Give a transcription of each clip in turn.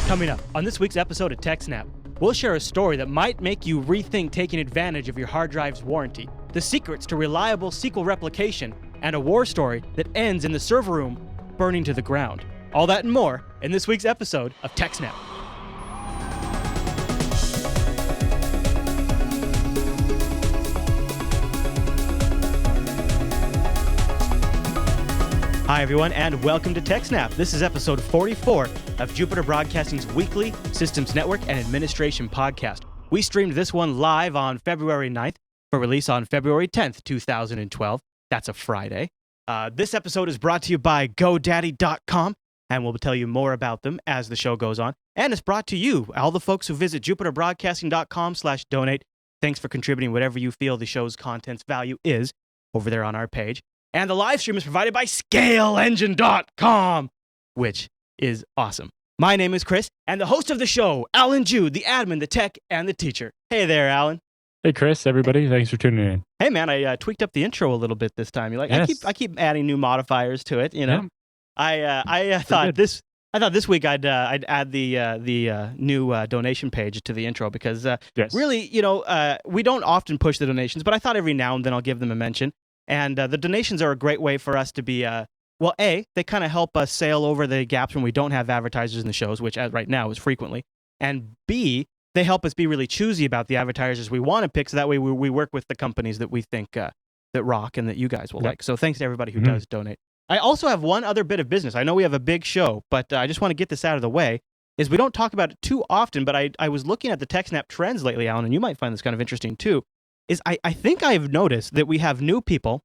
Coming up on this week's episode of TechSNAP, we'll share a story that might make you rethink taking advantage of your hard drive's warranty, the secrets to reliable SQL replication, and a war story that ends in the server room burning to the ground. All that and more in this week's episode of TechSNAP. Hi, everyone, and welcome to TechSNAP. This is episode 44 of Jupiter Broadcasting's weekly Systems Network and Administration podcast. We streamed this one live on February 9th for release on February 10th, 2012. That's a Friday. This episode is brought to you by GoDaddy.com, and we'll tell you more about them as the show goes on. And it's brought to you, all the folks who visit JupiterBroadcasting.com/donate. Thanks for contributing whatever you feel the show's content's value is over there on our page. And the live stream is provided by ScaleEngine.com, which is awesome. My name is Chris, and the host of the show, Alan Jude, the admin, the tech, and the teacher. Hey there, Alan. Hey, Chris, everybody. Thanks for tuning in. Hey, man, I tweaked up the intro a little bit this time. You like? Yes. I keep adding new modifiers to it. You know, Yeah. I thought this week I'd add the new donation page to the intro because really, you know, we don't often push the donations, but I thought every now and then I'll give them a mention. And the donations are a great way for us to be, well, A, they kind of help us sail over the gaps when we don't have advertisers in the shows, which right now is frequently. And B, they help us be really choosy about the advertisers we want to pick, so that way we work with the companies that we think that rock and that you guys will like. So thanks to everybody who does donate. I also have one other bit of business. I know we have a big show, but I just want to get this out of the way, is we don't talk about it too often, but I was looking at the TechSNAP trends lately, Alan, and you might find this kind of interesting too. I think I've noticed that we have new people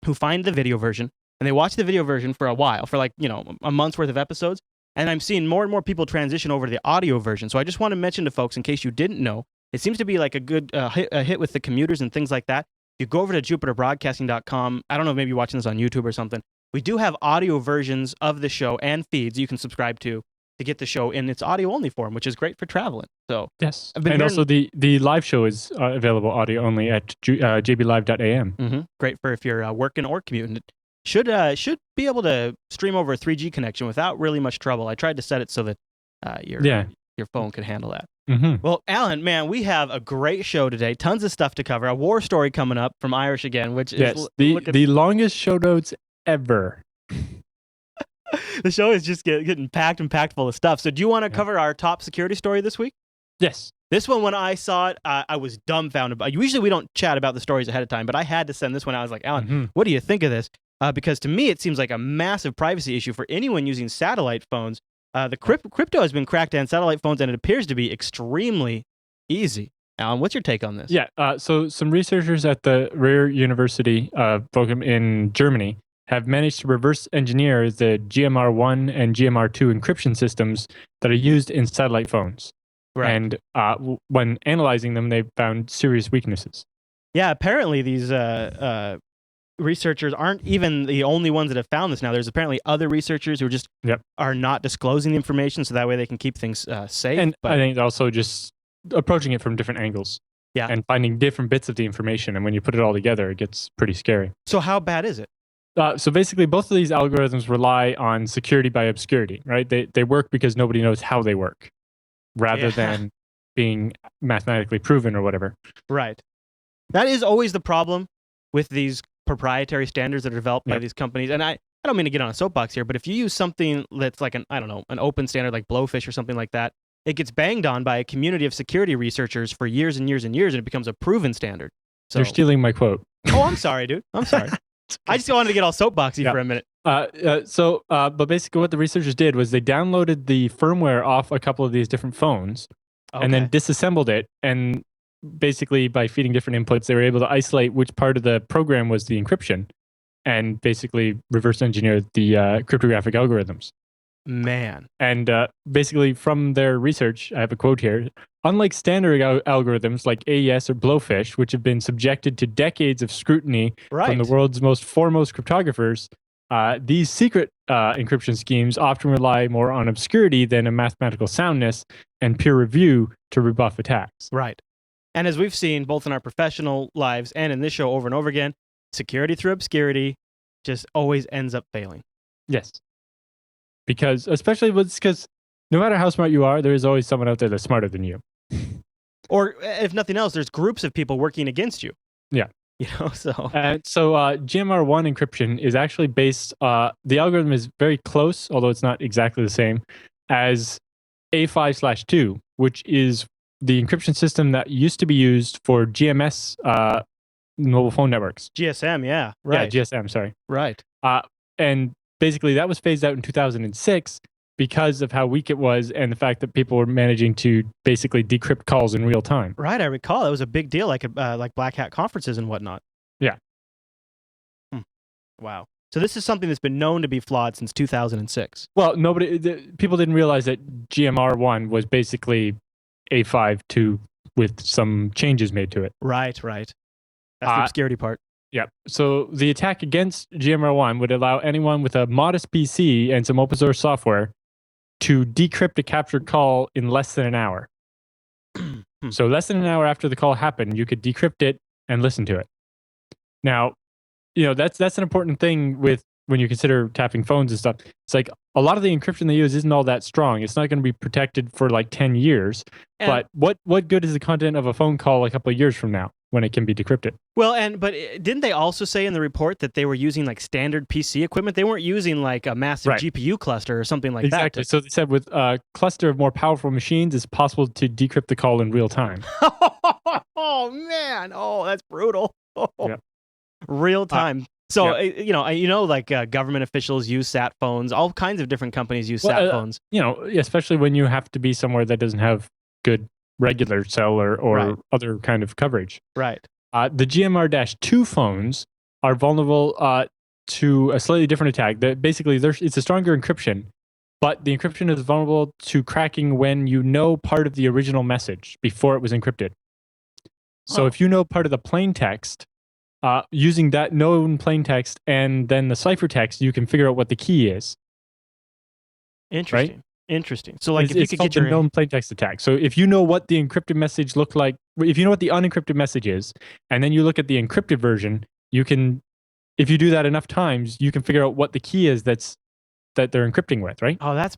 who find the video version and they watch the video version for a while, for like, you know, a month's worth of episodes. And I'm seeing more and more people transition over to the audio version. So I just want to mention to folks, in case you didn't know, it seems to be like a good hit with the commuters and things like that. You go over to JupiterBroadcasting.com. I don't know, maybe you're watching this on YouTube or something. We do have audio versions of the show and feeds you can subscribe to get the show in its audio-only form, which is great for traveling. So yes, and also the live show is available audio only at jblive.am. Mm-hmm. Great for if you're working or commuting. It should be able to stream over a 3G connection without really much trouble. I tried to set it so that your phone could handle that. Mm-hmm. Well, Alan, man, we have a great show today. Tons of stuff to cover. A war story coming up from Irish again, which is the longest show notes ever. The show is just getting packed full of stuff. So do you want to cover our top security story this week? Yes. This one, when I saw it, I was dumbfounded. Usually we don't chat about the stories ahead of time, but I had to send this one out. I was like, Alan, what do you think of this? Because to me, it seems like a massive privacy issue for anyone using satellite phones. The crypto has been cracked on satellite phones, and it appears to be extremely easy. Alan, what's your take on this? Yeah, so some researchers at the Ruhr University Bochum in Germany have managed to reverse engineer the GMR1 and GMR2 encryption systems that are used in satellite phones. Right. And when analyzing them, they found serious weaknesses. Yeah, apparently these researchers aren't even the only ones that have found this now. There's apparently other researchers who just are not disclosing the information, so that way they can keep things safe. And I think also just approaching it from different angles. Yeah. And finding different bits of the information. And when you put it all together, it gets pretty scary. So how bad is it? So basically, both of these algorithms rely on security by obscurity, right? They work because nobody knows how they work, rather than being mathematically proven or whatever. Right. That is always the problem with these proprietary standards that are developed by these companies. And I don't mean to get on a soapbox here, but if you use something that's like an open standard like Blowfish or something like that, it gets banged on by a community of security researchers for years and years and years, and it becomes a proven standard. So, you're stealing my quote. Oh, I'm sorry, dude. I'm sorry. I just wanted to get all soapboxy for a minute. But basically what the researchers did was they downloaded the firmware off a couple of these different phones and then disassembled it. And basically by feeding different inputs, they were able to isolate which part of the program was the encryption and basically reverse engineer the cryptographic algorithms. Man. And basically from their research, I have a quote here. Unlike standard algorithms like AES or Blowfish, which have been subjected to decades of scrutiny from the world's most foremost cryptographers, these secret encryption schemes often rely more on obscurity than a mathematical soundness and peer review to rebuff attacks. Right. And as we've seen both in our professional lives and in this show over and over again, security through obscurity just always ends up failing. Yes. Because, especially because No matter how smart you are, there is always someone out there that's smarter than you. Or if nothing else, there's groups of people working against you. Yeah. So GMR1 encryption is actually based, the algorithm is very close, although it's not exactly the same, as A5/2, which is the encryption system that used to be used for GMS mobile phone networks. GSM, yeah. Right. Yeah, GSM, sorry. Right. And basically that was phased out in 2006 because of how weak it was and the fact that people were managing to basically decrypt calls in real time. Right, I recall. It was a big deal, like Black Hat conferences and whatnot. Yeah. Wow. So this is something that's been known to be flawed since 2006. Well, people didn't realize that GMR1 was basically A5 with some changes made to it. Right. That's the obscurity part. Yeah. So the attack against GMR1 would allow anyone with a modest PC and some open source software to decrypt a captured call in less than an hour. So less than an hour after the call happened, you could decrypt it and listen to it. Now, that's an important thing with when you consider tapping phones and stuff. It's like a lot of the encryption they use isn't all that strong. It's not going to be protected for like 10 years. But what good is the content of a phone call a couple of years from now when it can be decrypted? Well, but didn't they also say in the report that they were using like standard PC equipment? They weren't using like a massive GPU cluster or something like that. Exactly. So they said with a cluster of more powerful machines, it's possible to decrypt the call in real time. Oh man! Oh, that's brutal. Yep. Real time. So, like government officials use sat phones. All kinds of different companies use sat phones. Especially when you have to be somewhere that doesn't have good regular cell or other kind of coverage. Right. The GMR-2 phones are vulnerable to a slightly different attack. Basically, it's a stronger encryption, but the encryption is vulnerable to cracking when you know part of the original message before it was encrypted. So if you know part of the plain text, using that known plain text and then the ciphertext, you can figure out what the key is. Interesting. Right? Interesting. So, like, if you could get your known plain text attack. So, if you know what the encrypted message looked like, if you know what the unencrypted message is, and then you look at the encrypted version, you can, if you do that enough times, you can figure out what the key is that they're encrypting with, right? Oh, that's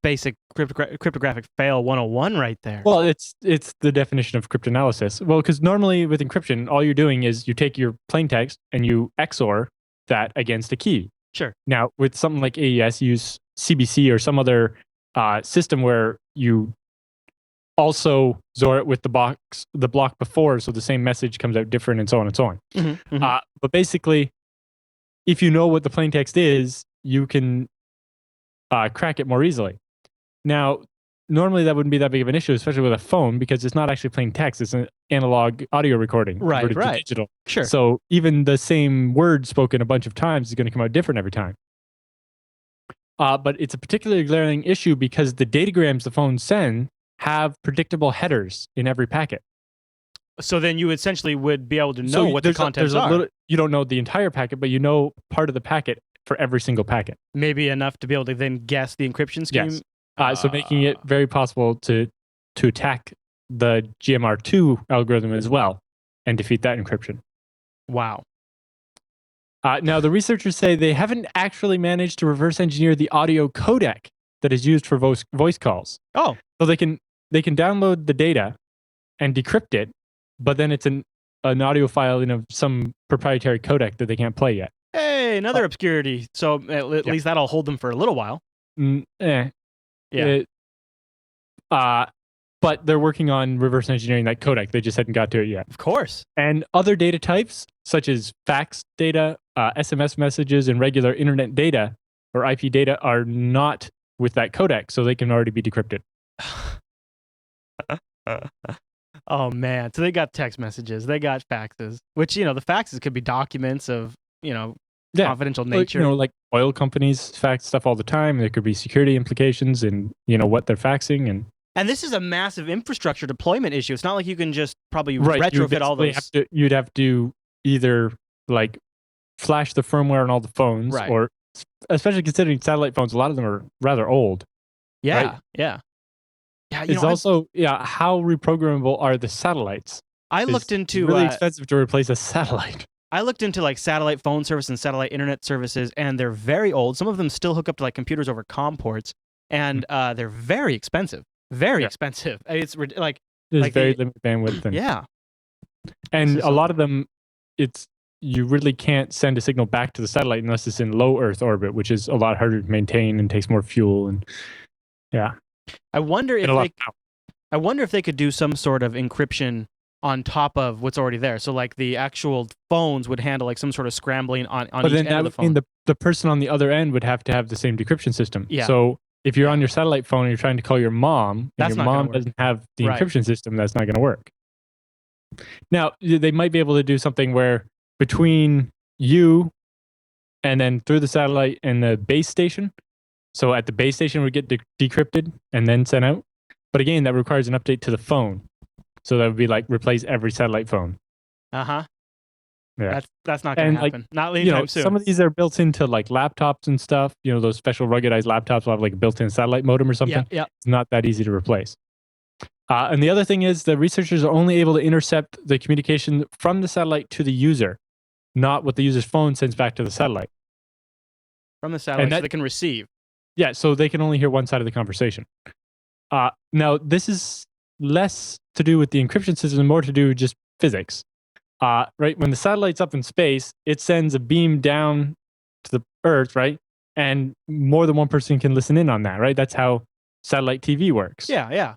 basic cryptographic fail 101 right there. Well, it's the definition of cryptanalysis. Well, because normally with encryption, all you're doing is you take your plain text and you XOR that against a key. Sure. Now, with something like AES, you use CBC or some other system where you also XOR it with the block before, so the same message comes out different, and so on and so on. Mm-hmm, mm-hmm. But basically, if you know what the plain text is, you can crack it more easily. Now, normally that wouldn't be that big of an issue, especially with a phone, because it's not actually plain text; it's an analog audio recording, right? Digital. Sure. So even the same word spoken a bunch of times is going to come out different every time. But it's a particularly glaring issue because the datagrams the phones send have predictable headers in every packet. So then you essentially would be able to know what the contents are. You don't know the entire packet, but you know part of the packet for every single packet. Maybe enough to be able to then guess the encryption scheme? Yes. So making it very possible to attack the GMR2 algorithm as well and defeat that encryption. Wow. Now, the researchers say they haven't actually managed to reverse engineer the audio codec that is used for voice calls. Oh. So they can download the data and decrypt it, but then it's an audio file in some proprietary codec that they can't play yet. Hey, another obscurity. So at least that'll hold them for a little while. Yeah. But they're working on reverse engineering that codec. They just hadn't got to it yet. Of course. And other data types, such as fax data, SMS messages, and regular internet data or IP data are not with that codec, so they can already be decrypted. Oh, man. So they got text messages. They got faxes, which, the faxes could be documents of, confidential nature. Like oil companies fax stuff all the time. There could be security implications in, what they're faxing. And this is a massive infrastructure deployment issue. It's not like you can just probably retrofit all those. You'd have to either like flash the firmware on all the phones, or especially considering satellite phones, a lot of them are rather old. Yeah, right? Yeah. It's also how reprogrammable are the satellites? I looked into really expensive to replace a satellite. I looked into like satellite phone service and satellite internet services, and they're very old. Some of them still hook up to like computers over COM ports. and they're very expensive. Very expensive. It's like there's very limited bandwidth. And a lot of them, you really can't send a signal back to the satellite unless it's in low Earth orbit, which is a lot harder to maintain and takes more fuel. And I wonder if they could do some sort of encryption on top of what's already there. So like the actual phones would handle like some sort of scrambling on each end of the phone. The person on the other end would have to have the same decryption system. Yeah. So if you're on your satellite phone and you're trying to call your mom, and your mom doesn't have the encryption system, that's not going to work. Now, they might be able to do something where between you and then through the satellite and the base station, so at the base station would get decrypted and then sent out. But again, that requires an update to the phone. So that would be like replace every satellite phone. Uh-huh. Yeah. That's not going to happen. Not anytime soon. Some of these are built into like laptops and stuff. Those special ruggedized laptops will have like a built-in satellite modem or something. Yeah. It's not that easy to replace. And the other thing is the researchers are only able to intercept the communication from the satellite to the user, not what the user's phone sends back to the satellite. From the satellite, so they can receive. Yeah, so they can only hear one side of the conversation. Now, this is less to do with the encryption system and more to do with just physics. Right? When the satellite's up in space, it sends a beam down to the Earth, right? And more than one person can listen in on that, right? That's how satellite TV works. Yeah.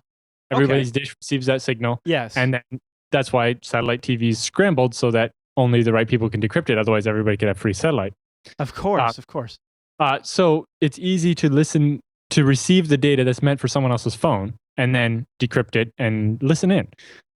Everybody's dish receives that signal. Yes. And then that's why satellite TV is scrambled so that only the right people can decrypt it. Otherwise, everybody could have free satellite. Of course. So it's easy to receive the data that's meant for someone else's phone and then decrypt it and listen in.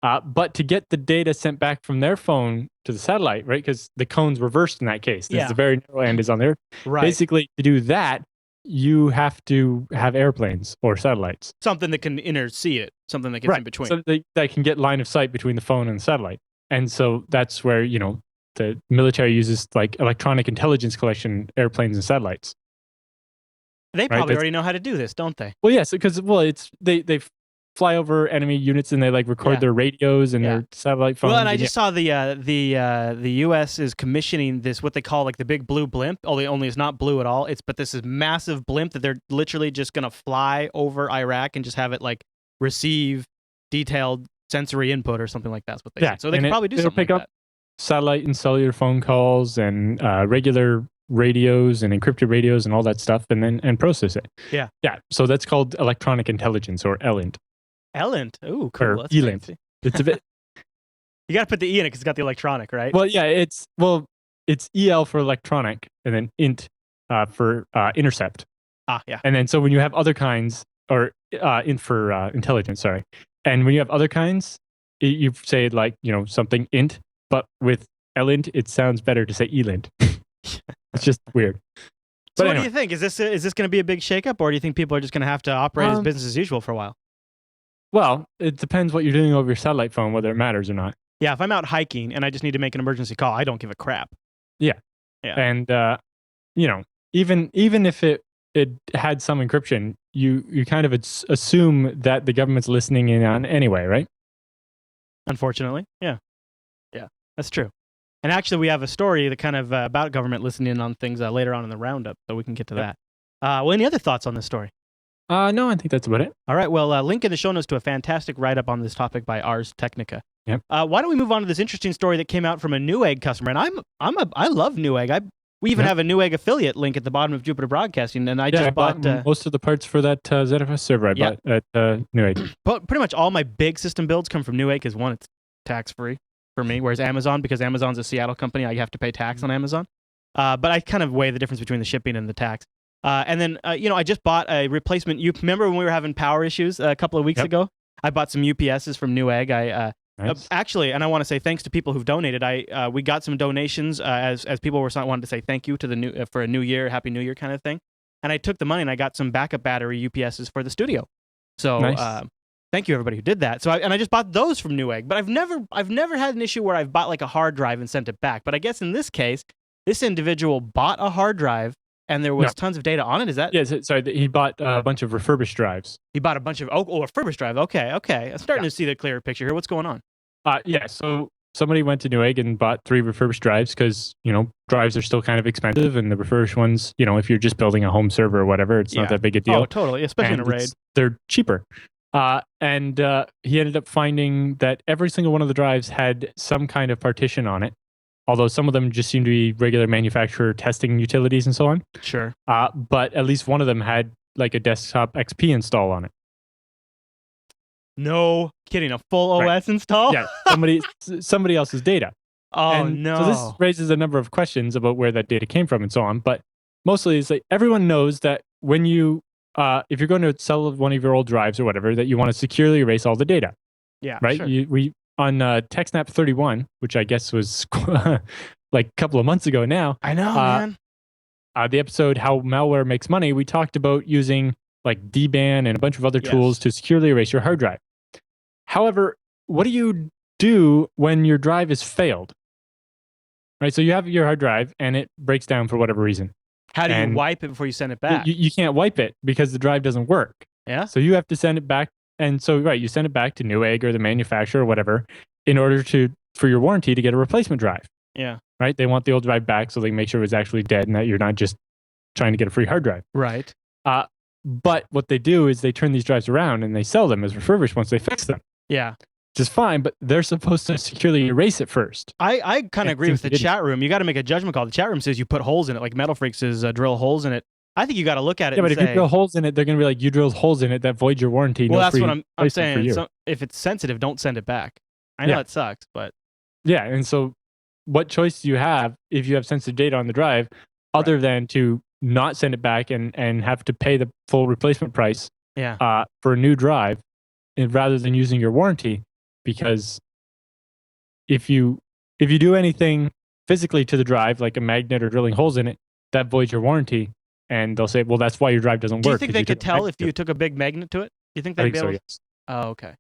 But to get the data sent back from their phone to the satellite, right? Because the cone's reversed in that case. The very narrow end is on there. Right. Basically, to do that, you have to have airplanes or satellites. Something that can intercede it. Something that gets in between. So that can get line of sight between the phone and the satellite. And so that's where, the military uses like electronic intelligence collection airplanes and satellites. They probably already know how to do this, don't they? Well, yes, because they fly over enemy units and they like record their radios and their satellite phones. Well, and I just saw the U.S. is commissioning this what they call like the big blue blimp. Only it's not blue at all. But this is massive blimp that they're literally just gonna fly over Iraq and just have it like receive detailed sensory input or something like that's what they said. So they can probably do something like that. Satellite and cellular phone calls and regular radios and encrypted radios and all that stuff and process it. Yeah. So that's called electronic intelligence or ELINT. ELINT. Ooh, cool. Or ELINT. It's a bit. You got to put the E in it because it's got the electronic, right? Well, yeah. It's EL for electronic and then INT for intercept. Yeah. And then so when you have other kinds or INT for intelligence, sorry. And when you have other kinds, you say like something INT. But with ELINT, it sounds better to say ELINT. It's just weird. So what do you think? Is this going to be a big shakeup, or do you think people are just going to have to operate as business as usual for a while? Well, it depends what you're doing over your satellite phone, whether it matters or not. Yeah, if I'm out hiking and I just need to make an emergency call, I don't give a crap. Yeah. And even if it had some encryption, you kind of assume that the government's listening in on anyway, right? Unfortunately, yeah, that's true. And actually, we have a story that kind of about government listening in on things later on in the roundup, so we can get to that. Well, any other thoughts on this story? No, I think that's about it. All right. Well, link in the show notes to a fantastic write-up on this topic by Ars Technica. Yep. Why don't we move on to this interesting story that came out from a Newegg customer? And I love Newegg. We even have a Newegg affiliate link at the bottom of Jupiter Broadcasting, and I just bought most of the parts for that ZFS server I bought at Newegg. But pretty much all my big system builds come from Newegg because one, it's tax-free for me, whereas Amazon, because Amazon's a Seattle company, I have to pay tax on Amazon. But I kind of weigh the difference between the shipping and the tax. And then, I just bought a replacement. You remember when we were having power issues a couple of weeks ago? I bought some UPSs from Newegg. Nice. Actually, and I want to say thanks to people who've donated. We got some donations as people wanted to say thank you to the for a new year, Happy New Year kind of thing. And I took the money and I got some backup battery UPSs for the studio. So nice. Thank you everybody who did that. So I just bought those from Newegg. But I've never had an issue where I've bought like a hard drive and sent it back. But I guess in this case, this individual bought a hard drive and there was tons of data on it. Is that? Yeah, sorry. He bought a bunch of refurbished drives. He bought a bunch of refurbished drive. Okay. I'm starting to see the clearer picture here. What's going on? So somebody went to Newegg and bought 3 refurbished drives because, drives are still kind of expensive, and the refurbished ones, if you're just building a home server or whatever, it's not that big a deal. Oh, totally, especially in a RAID. They're cheaper. And he ended up finding that every single one of the drives had some kind of partition on it, although some of them just seemed to be regular manufacturer testing utilities and so on. Sure. But at least one of them had like a desktop XP install on it. No kidding, a full OS install? Yeah, somebody else's data. Oh, no. So this raises a number of questions about where that data came from and so on. But mostly it's like everyone knows that when you, if you're going to sell one of your old drives or whatever, that you want to securely erase all the data. Yeah, right? Sure. We on TechSNAP 31, which I guess was like a couple of months ago now. I know, man. The episode How Malware Makes Money, we talked about using like DBAN and a bunch of other tools to securely erase your hard drive. However, what do you do when your drive is failed? Right, so you have your hard drive and it breaks down for whatever reason. How do you wipe it before you send it back? You can't wipe it because the drive doesn't work. Yeah. So you have to send it back. And so, you send it back to Newegg or the manufacturer or whatever in order for your warranty to get a replacement drive. Yeah. Right? They want the old drive back so they can make sure it's actually dead and that you're not just trying to get a free hard drive. Right. But what they do is they turn these drives around and they sell them as refurbished once they fix them. Yeah. Which is fine, but they're supposed to securely erase it first. I kind of agree with the chat room. You got to make a judgment call. The chat room says you put holes in it, like Metal Freak says drill holes in it. I think you got to look at it. Yeah, but if you drill holes in it, they're going to be like, you drilled holes in it that void your warranty. Well, that's what I'm saying. So if it's sensitive, don't send it back. I know it sucks, but yeah. And so, what choice do you have if you have sensitive data on the drive, other than to not send it back and have to pay the full replacement price? For a new drive, rather than using your warranty, because if you do anything physically to the drive, like a magnet or drilling holes in it, that voids your warranty. And they'll say, well, that's why your drive doesn't work. Do you think they could tell if you took a big magnet to it? Do you think they'd be able to? Yes. Oh, okay.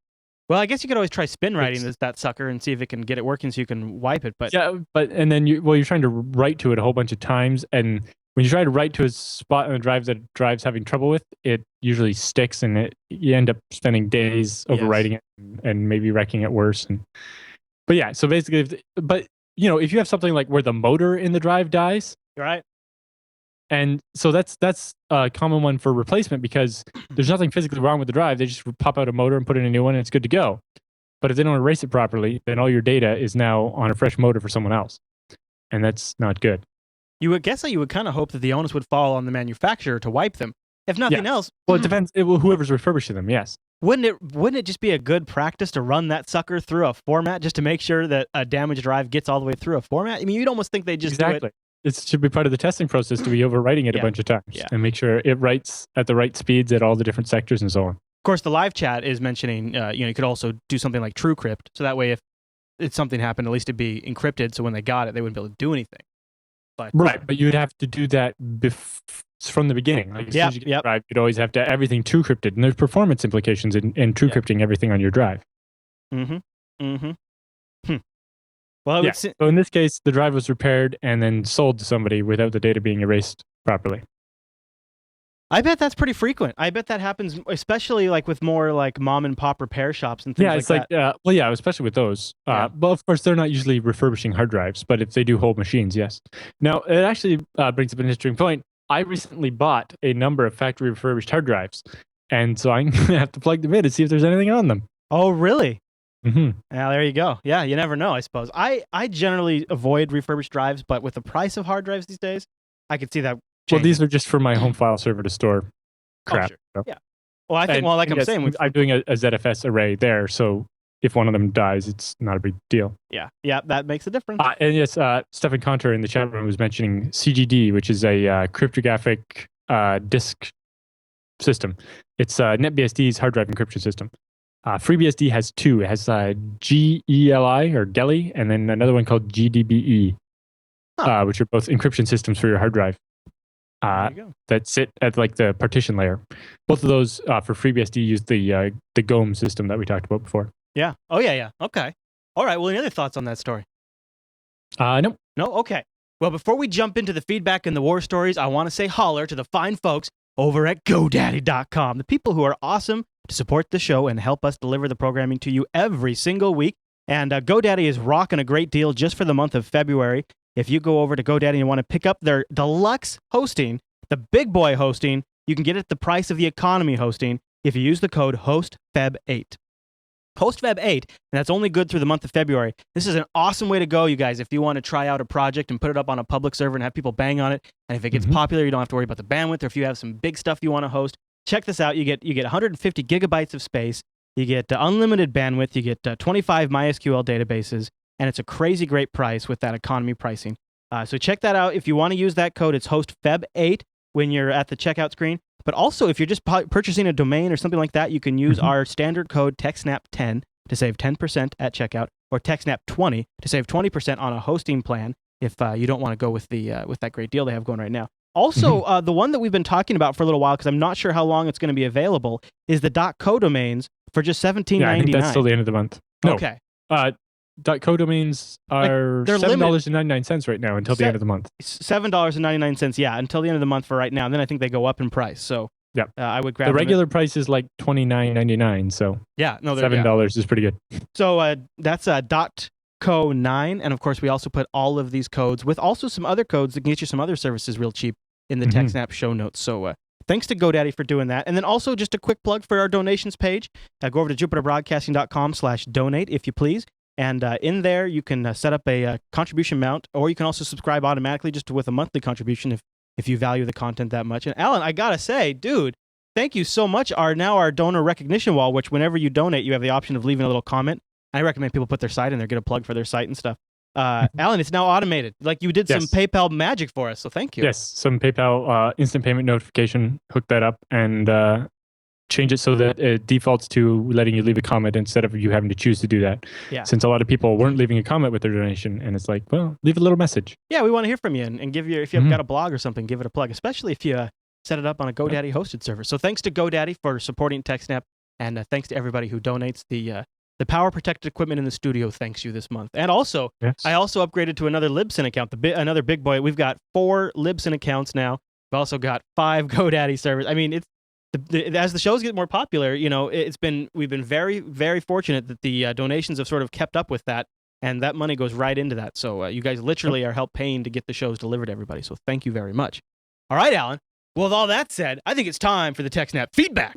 Well, I guess you could always try spin writing that sucker and see if it can get it working so you can wipe it. But and then you're trying to write to it a whole bunch of times. And when you try to write to a spot on the drive that drive's having trouble with, it usually sticks and you end up spending days overwriting it and maybe wrecking it worse. But yeah, so basically, if you have something like where the motor in the drive dies, right? And so that's a common one for replacement because there's nothing physically wrong with the drive. They just pop out a motor and put in a new one and it's good to go. But if they don't erase it properly, then all your data is now on a fresh motor for someone else. And that's not good. You would guess that you would kind of hope that the onus would fall on the manufacturer to wipe them. If nothing else. Well, it depends. Whoever's refurbishing them, yes. Wouldn't it just be a good practice to run that sucker through a format just to make sure that a damaged drive gets all the way through a format? I mean, you'd almost think they just do it. It should be part of the testing process to be overwriting it a bunch of times and make sure it writes at the right speeds at all the different sectors and so on. Of course, the live chat is mentioning, you could also do something like TrueCrypt. So that way, if something happened, at least it'd be encrypted. So when they got it, they wouldn't be able to do anything. But you'd have to do that from the beginning. Like as soon as you get the drive, you'd always have to have everything TrueCrypted. And there's performance implications in TrueCrypting everything on your drive. Well, so in this case, the drive was repaired and then sold to somebody without the data being erased properly. I bet that's pretty frequent. I bet that happens, especially like with more like mom and pop repair shops and things like that. Especially with those. But of course, they're not usually refurbishing hard drives, but if they do whole machines, yes. Now, it actually brings up an interesting point. I recently bought a number of factory refurbished hard drives, and so I'm going to have to plug them in and see if there's anything on them. Oh, really? Mm-hmm. Yeah, there you go. Yeah, you never know, I suppose. I generally avoid refurbished drives, but with the price of hard drives these days, I could see that changing. Well, these are just for my home file server to store crap. Sure. So. Yeah. Well, I think, I'm saying... I'm doing a ZFS array there, so if one of them dies, it's not a big deal. Yeah, that makes a difference. And yes, Stefan Conter in the chat room was mentioning CGD, which is a cryptographic disk system. It's NetBSD's hard drive encryption system. FreeBSD has two. It has GELI or GELI, and then another one called GDBE, which are both encryption systems for your hard drive that sit at like the partition layer. Both of those for FreeBSD use the GOM system that we talked about before. Yeah. Oh, yeah. Okay. All right. Well, any other thoughts on that story? No. No? Okay. Well, before we jump into the feedback and the war stories, I want to say holler to the fine folks over at GoDaddy.com, the people who are awesome to support the show and help us deliver the programming to you every single week. And GoDaddy is rocking a great deal just for the month of February. If you go over to GoDaddy and you want to pick up their deluxe hosting, the big boy hosting, you can get it at the price of the economy hosting if you use the code HOSTFEB8. HostFeb8, and that's only good through the month of February. This is an awesome way to go, you guys, if you want to try out a project and put it up on a public server and have people bang on it. And if it gets popular, you don't have to worry about the bandwidth, or if you have some big stuff you want to host, check this out. You get 150 gigabytes of space. You get unlimited bandwidth. You get 25 MySQL databases, and it's a crazy great price with that economy pricing. So check that out. If you want to use that code, it's HostFeb8 when you're at the checkout screen. But also, if you're just purchasing a domain or something like that, you can use our standard code TechSNAP10 to save 10% at checkout, or TechSNAP20 to save 20% on a hosting plan if you don't want to go with that great deal they have going right now. Also, the one that we've been talking about for a little while, because I'm not sure how long it's going to be available, is the .co domains for just $17.99. Yeah, I think that's till the end of the month. No. Okay. .co domains are $7.99 right now until the end of the month. $7.99, yeah, until the end of the month for right now. And then I think they go up in price. So yeah, I would grab the regular price is like $29.99. So yeah, no, $7 is pretty good. So that's .co9, and of course we also put all of these codes with also some other codes that can get you some other services real cheap in the TechSNAP show notes. So thanks to GoDaddy for doing that. And then also just a quick plug for our donations page. Go over to jupiterbroadcasting.com/donate if you please. And in there, you can set up a contribution amount, or you can also subscribe automatically just with a monthly contribution if you value the content that much. And Alan, I got to say, dude, thank you so much. Our donor recognition wall, which whenever you donate, you have the option of leaving a little comment. I recommend people put their site in there, get a plug for their site and stuff. Alan, it's now automated. Like you did some PayPal magic for us, so thank you. Yes, some PayPal instant payment notification, hook that up, and change it so that it defaults to letting you leave a comment instead of you having to choose to do that. Yeah. Since a lot of people weren't leaving a comment with their donation, and it's like, well, leave a little message. Yeah, we want to hear from you and give you, if you've got a blog or something, give it a plug, especially if you set it up on a GoDaddy hosted server. So thanks to GoDaddy for supporting TechSNAP, and thanks to everybody who donates. The power protected equipment in the studio thanks you this month. And also, I also upgraded to another Libsyn account, another big boy. We've got 4 Libsyn accounts now. We've also got 5 GoDaddy servers. I mean, it's as the shows get more popular, you know, we've been very, very fortunate that the donations have sort of kept up with that, and that money goes right into that. So you guys literally are help paying to get the shows delivered to everybody. So thank you very much. All right, Alan. Well, with all that said, I think it's time for the TechSNAP feedback.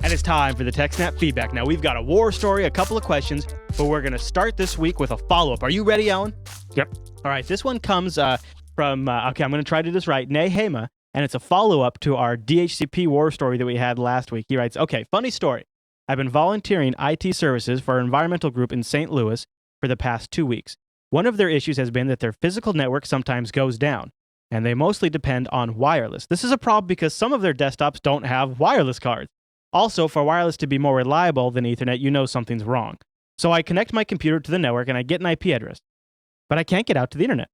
And it's time for the TechSNAP feedback. Now, we've got a war story, a couple of questions, but we're going to start this week with a follow-up. Are you ready, Alan? Yep. All right, this one comes from, okay, I'm going to try to do this right, Nehema, and it's a follow-up to our DHCP war story that we had last week. He writes, okay, funny story. I've been volunteering IT services for an environmental group in St. Louis for the past 2 weeks. One of their issues has been that their physical network sometimes goes down, and they mostly depend on wireless. This is a problem because some of their desktops don't have wireless cards. Also, for wireless to be more reliable than Ethernet, you know something's wrong. So I connect my computer to the network and I get an IP address, but I can't get out to the internet.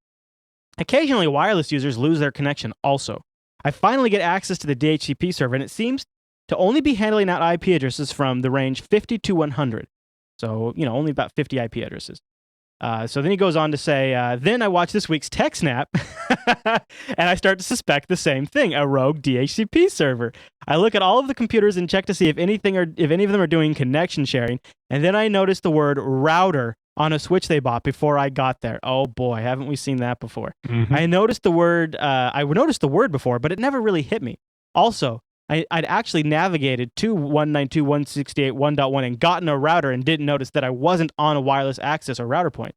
Occasionally, wireless users lose their connection also. I finally get access to the DHCP server, and it seems to only be handling out IP addresses from the range 50 to 100. So, you know, only about 50 IP addresses. So then he goes on to say, then I watch this week's TechSNAP, and I start to suspect the same thing, a rogue DHCP server. I look at all of the computers and check to see if any of them are doing connection sharing, and then I notice the word router on a switch they bought before I got there. Oh boy, haven't we seen that before? I noticed the word before, but it never really hit me. Also, I'd actually navigated to 192.168.1.1 and gotten a router and didn't notice that I wasn't on a wireless access or router point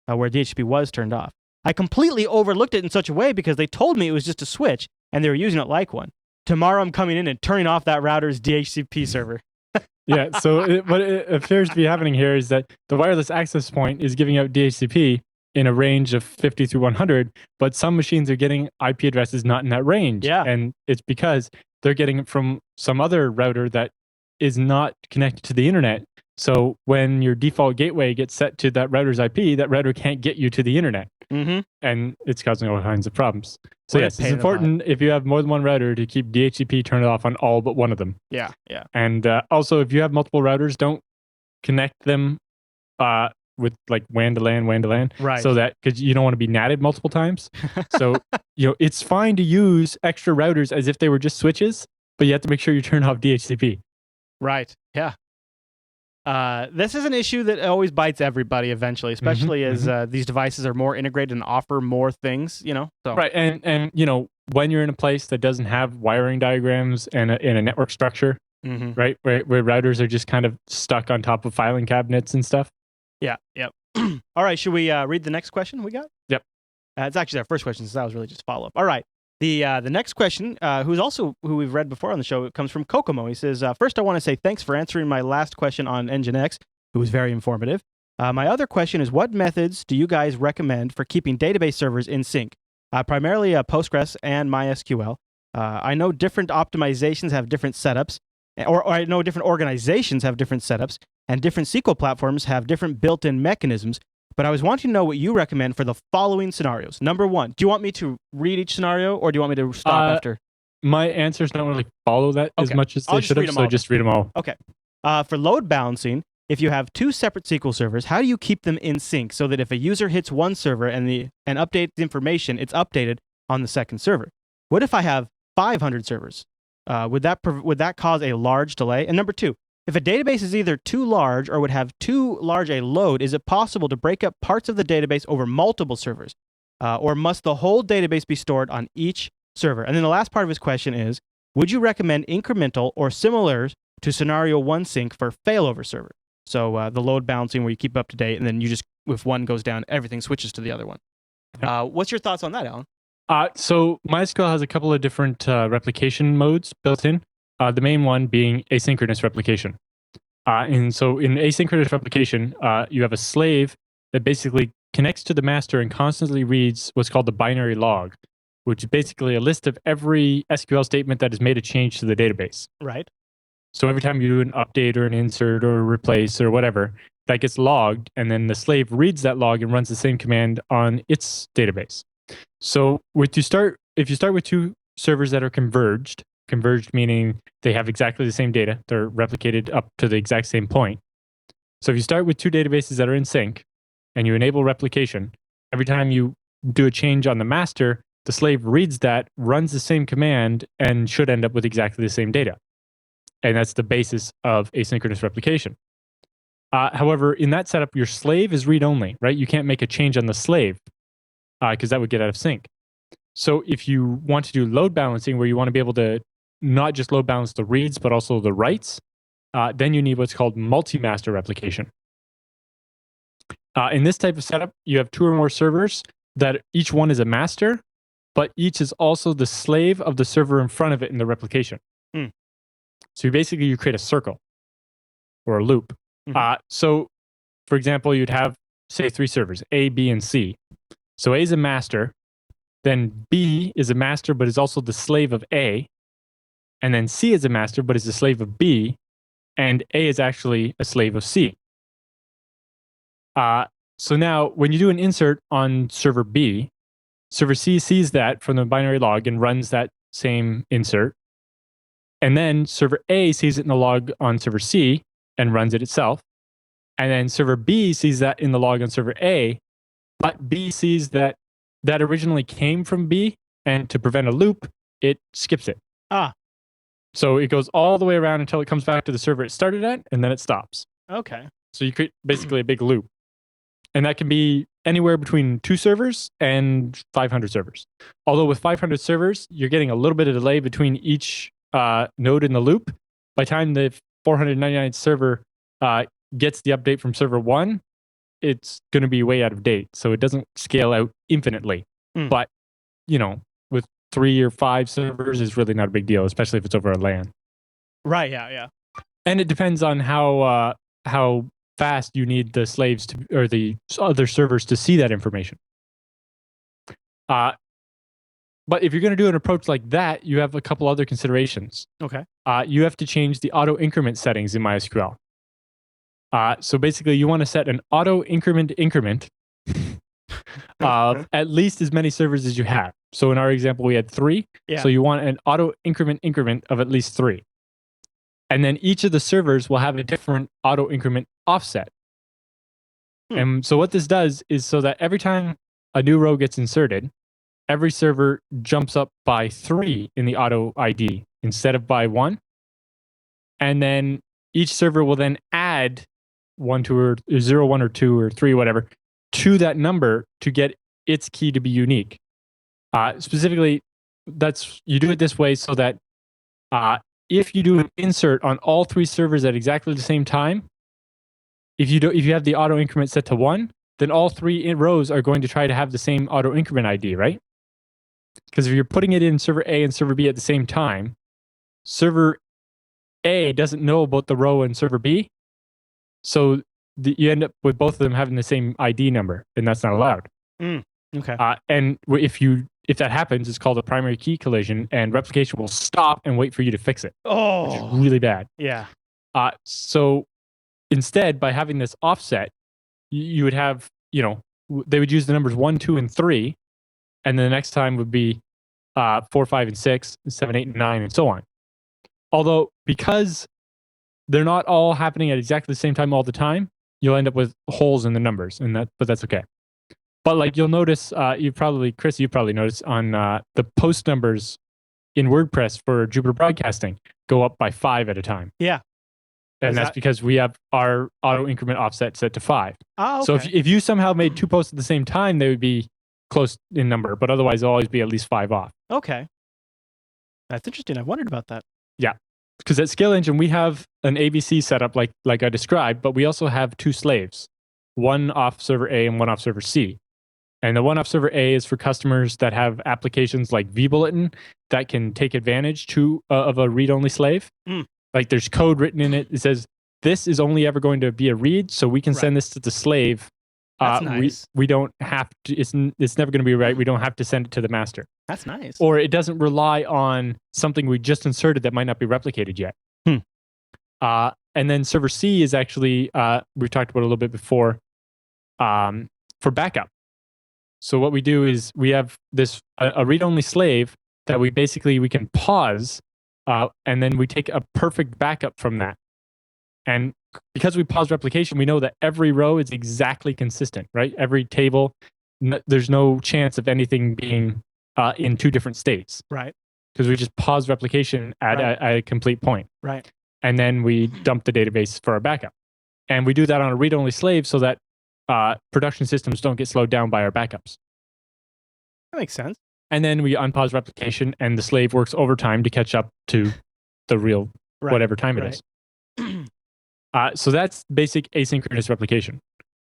where DHCP was turned off. I completely overlooked it in such a way because they told me it was just a switch and they were using it like one. Tomorrow I'm coming in and turning off that router's DHCP server. Yeah, so what it appears to be happening here is that the wireless access point is giving out DHCP in a range of 50 through 100, but some machines are getting IP addresses not in that range. Yeah. And it's because they're getting it from some other router that is not connected to the internet. So when your default gateway gets set to that router's IP, that router can't get you to the internet. And it's causing all kinds of problems. So yes, it's important if you have more than one router to keep DHCP turned off on all but one of them. Yeah, yeah. And also, if you have multiple routers, don't connect them with like WAN to LAN, right? So that because you don't want to be NATed multiple times. So it's fine to use extra routers as if they were just switches, but you have to make sure you turn off DHCP. Right. Yeah. This is an issue that always bites everybody eventually, especially as these devices are more integrated and offer more things, So. Right, and when you're in a place that doesn't have wiring diagrams and a network structure, right, where routers are just kind of stuck on top of filing cabinets and stuff. Yeah. Yep. All right. Should we read the next question we got? Yep. It's actually our first question, so that was really just follow up. All right. The next question, who we've read before on the show, comes from Kokomo. He says, first I want to say thanks for answering my last question on Nginx. It was very informative. My other question is, what methods do you guys recommend for keeping database servers in sync? Primarily Postgres and MySQL. I know different optimizations have different setups, or I know different organizations have different setups, and different SQL platforms have different built-in mechanisms. But I was wanting to know what you recommend for the following scenarios. Number one, do you want me to read each scenario, or do you want me to stop after? My answers don't really follow that as much as they should have, so just read them all. Okay. For load balancing, if you have two separate SQL servers, how do you keep them in sync so that if a user hits one server and updates the information, it's updated on the second server? What if I have 500 servers? Would that cause a large delay? And number two, if a database is either too large or would have too large a load, is it possible to break up parts of the database over multiple servers? Or must the whole database be stored on each server? And then the last part of his question is, would you recommend incremental or similar to scenario one sync for failover server? So the load balancing where you keep up to date, and then you just, if one goes down, everything switches to the other one. What's your thoughts on that, Alan? So MySQL has a couple of different replication modes built in. The main one being asynchronous replication. And so in asynchronous replication, you have a slave that basically connects to the master and constantly reads what's called the binary log, which is basically a list of every SQL statement that has made a change to the database. Right. So every time you do an update or an insert or a replace or whatever, that gets logged, and then the slave reads that log and runs the same command on its database. So if you start with two servers that are converged meaning they have exactly the same data, they're replicated up to the exact same point. So if you start with two databases that are in sync and you enable replication, every time you do a change on the master, the slave reads that, runs the same command, and should end up with exactly the same data. And that's the basis of asynchronous replication. However, in that setup, your slave is read-only, right? You can't make a change on the slave because that would get out of sync. So if you want to do load balancing, where you want to be able to not just load balance the reads, but also the writes, then you need what's called multi-master replication. In this type of setup, you have two or more servers that each one is a master, but each is also the slave of the server in front of it in the replication. So you create a circle or a loop. So, for example, you'd have, say, three servers, A, B, and C. So A is a master, then B is a master, but is also the slave of A, and then C is a master, but is the slave of B, and A is actually a slave of C. So now, when you do an insert on server B, server C sees that from the binary log and runs that same insert. And then server A sees it in the log on server C and runs it itself. And then server B sees that in the log on server A, but B sees that that originally came from B, and to prevent a loop, it skips it. So it goes all the way around until it comes back to the server it started at, and then it stops. Okay. So you create basically a big loop. And that can be anywhere between 2 servers and 500 servers. Although with 500 servers, you're getting a little bit of delay between each node in the loop. By the time the 499 server gets the update from server 1, it's going to be way out of date. So it doesn't scale out infinitely. But, with 3 or 5 servers is really not a big deal, especially if it's over a LAN. Right, yeah. And it depends on how fast you need the slaves to, or the other servers to see that information. But if you're going to do an approach like that, you have a couple other considerations. Okay. You have to change the auto increment settings in MySQL. So basically, you want to set an auto increment of at least as many servers as you have. So in our example, we had 3. Yeah. So you want an auto increment of at least 3. And then each of the servers will have a different auto increment offset. And so what this does is so that every time a new row gets inserted, every server jumps up by 3 in the auto ID instead of by 1. And then each server will then add 1, 2, or 0, 1, or 2, or 3, whatever, to that number to get its key to be unique. Specifically, you do it this way so that if you do an insert on all 3 servers at exactly the same time, if you have the auto increment set to 1, then all 3 rows are going to try to have the same auto increment ID, right? Because if you're putting it in server A and server B at the same time, server A doesn't know about the row in server B, so you end up with both of them having the same ID number, and that's not allowed. Okay. And if that happens, it's called a primary key collision, and replication will stop and wait for you to fix it. Oh, which is really bad. Yeah. So instead, by having this offset, you would have, they would use the numbers 1, 2, and 3, and then the next time would be 4, 5, and 6, 7, 8, and 9, and so on. Although, because they're not all happening at exactly the same time all the time, you'll end up with holes in the numbers, but that's okay. But like you'll notice, Chris, you probably noticed on the post numbers in WordPress for Jupyter Broadcasting go up by 5 at a time. Yeah. And that's because we have our auto increment offset set to 5. Oh, okay. So if you somehow made 2 posts at the same time, they would be close in number, but otherwise they'll always be at least 5 off. Okay. That's interesting. I've wondered about that. Yeah. Because at Scale Engine, we have an ABC setup like I described, but we also have 2 slaves, one off server A and one off server C. And the one off server A is for customers that have applications like vBulletin that can take advantage of a read-only slave. Like there's code written in it. It says, this is only ever going to be a read, so we can send this to the slave. That's nice. We don't have to, it's never going to be right. We don't have to send it to the master. That's nice. Or it doesn't rely on something we just inserted that might not be replicated yet. And then server C is actually, we talked about it a little bit before, for backup. So what we do is we have this a read-only slave that we can pause, and then we take a perfect backup from that. And because we pause replication, we know that every row is exactly consistent, right? Every table, there's no chance of anything being in 2 different states. Right. Because we just pause replication at a complete point. Right. And then we dump the database for our backup. And we do that on a read-only slave so that production systems don't get slowed down by our backups. That makes sense. And then we unpause replication, and the slave works overtime to catch up to the real whatever time it is. So that's basic asynchronous replication.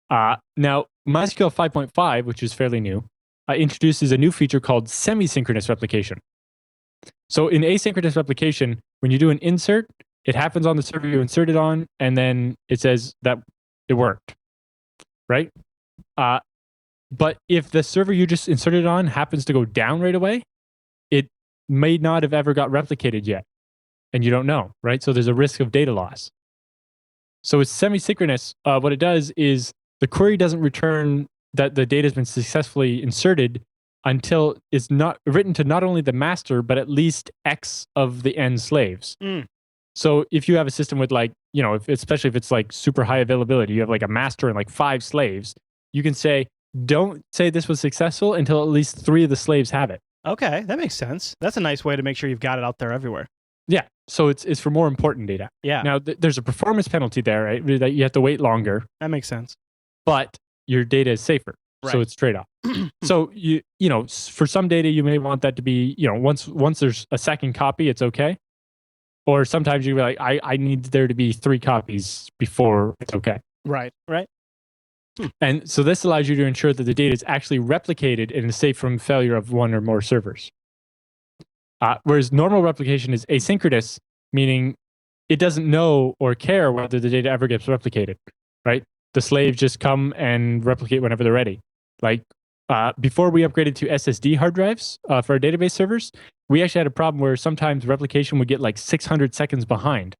Now, MySQL 5.5, which is fairly new, introduces a new feature called semi-synchronous replication. So in asynchronous replication, when you do an insert, it happens on the server you insert it on, and then it says that it worked, right? But if the server you just inserted on happens to go down right away, it may not have ever got replicated yet, and you don't know, right? So there's a risk of data loss. So it's semi-synchronous. What it does is the query doesn't return that the data has been successfully inserted until it's not written to not only the master, but at least X of the end slaves. So if you have a system with especially if it's like super high availability, you have like a master and like 5 slaves, you can say, don't say this was successful until at least 3 of the slaves have it. Okay, that makes sense. That's a nice way to make sure you've got it out there everywhere. Yeah, so it's for more important data. Yeah. Now, there's a performance penalty there, right? That you have to wait longer. That makes sense. But your data is safer, so it's trade-off. So for some data, you may want that to be, once there's a second copy, it's okay. Or sometimes you're like, I need there to be 3 copies before it's okay. Right. And so this allows you to ensure that the data is actually replicated and is safe from failure of 1 or more servers. Whereas normal replication is asynchronous, meaning it doesn't know or care whether the data ever gets replicated, right? The slaves just come and replicate whenever they're ready. Like before we upgraded to SSD hard drives for our database servers, we actually had a problem where sometimes replication would get like 600 seconds behind.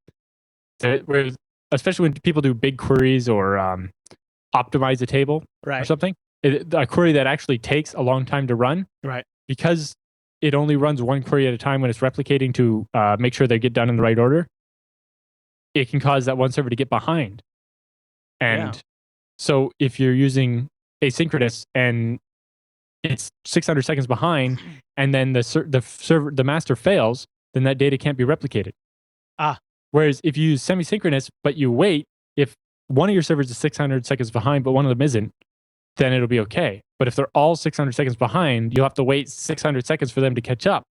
Especially when people do big queries or optimize a table or something, a query that actually takes a long time to run, because it only runs 1 query at a time when it's replicating to make sure they get done in the right order, it can cause that one server to get behind. And So if you're using asynchronous and it's 600 seconds behind, and then the master fails, then that data can't be replicated. Whereas if you use semi-synchronous, but you wait, if one of your servers is 600 seconds behind, but one of them isn't, then it'll be okay. But if they're all 600 seconds behind, you'll have to wait 600 seconds for them to catch up.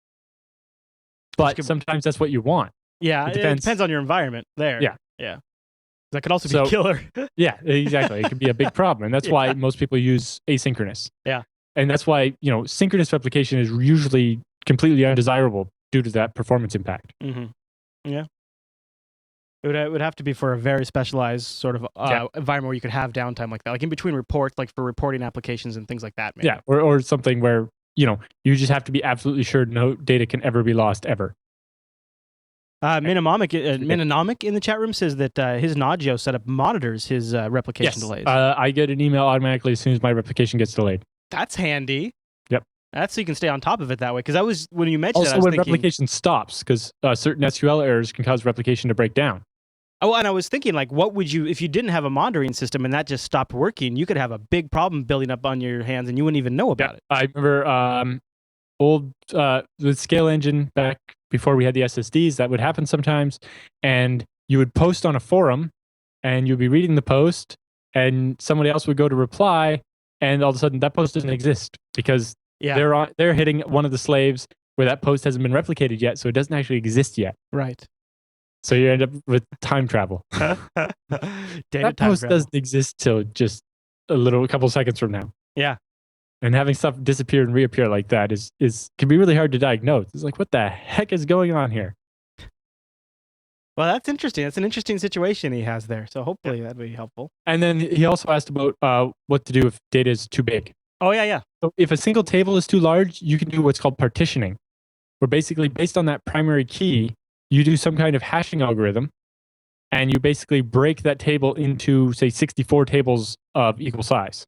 But sometimes that's what you want. Yeah, it depends on your environment there. Yeah. That could also be a killer. Yeah, exactly. It could be a big problem. And that's why most people use asynchronous. Yeah. And that's why, synchronous replication is usually completely undesirable due to that performance impact. Mm-hmm. Yeah. It would have to be for a very specialized sort of environment where you could have downtime like that, like in between reports, like for reporting applications and things like that. Maybe. Yeah, or something where, you just have to be absolutely sure no data can ever be lost ever. Minonomic in the chat room says that his Nagio setup monitors his replication delays. I get an email automatically as soon as my replication gets delayed. That's handy. Yep. That's so you can stay on top of it that way. Because when you mentioned also, when replication stops, because certain SQL errors can cause replication to break down. Oh, and I was thinking, like, what would you, if you didn't have a monitoring system and that just stopped working, you could have a big problem building up on your hands and you wouldn't even know about it. I remember the Scale engine back before we had the SSDs, that would happen sometimes. And you would post on a forum and you'd be reading the post and somebody else would go to reply and all of a sudden that post doesn't exist because they're hitting one of the slaves where that post hasn't been replicated yet, so it doesn't actually exist yet. Right. So you end up with time travel. That post doesn't exist till just a couple seconds from now. Yeah. And having stuff disappear and reappear like that can be really hard to diagnose. It's like, what the heck is going on here? Well, that's interesting. That's an interesting situation he has there. So hopefully that'd be helpful. And then he also asked about what to do if data is too big. Oh, yeah. So if a single table is too large, you can do what's called partitioning, where basically based on that primary key, you do some kind of hashing algorithm, and you basically break that table into, say, 64 tables of equal size.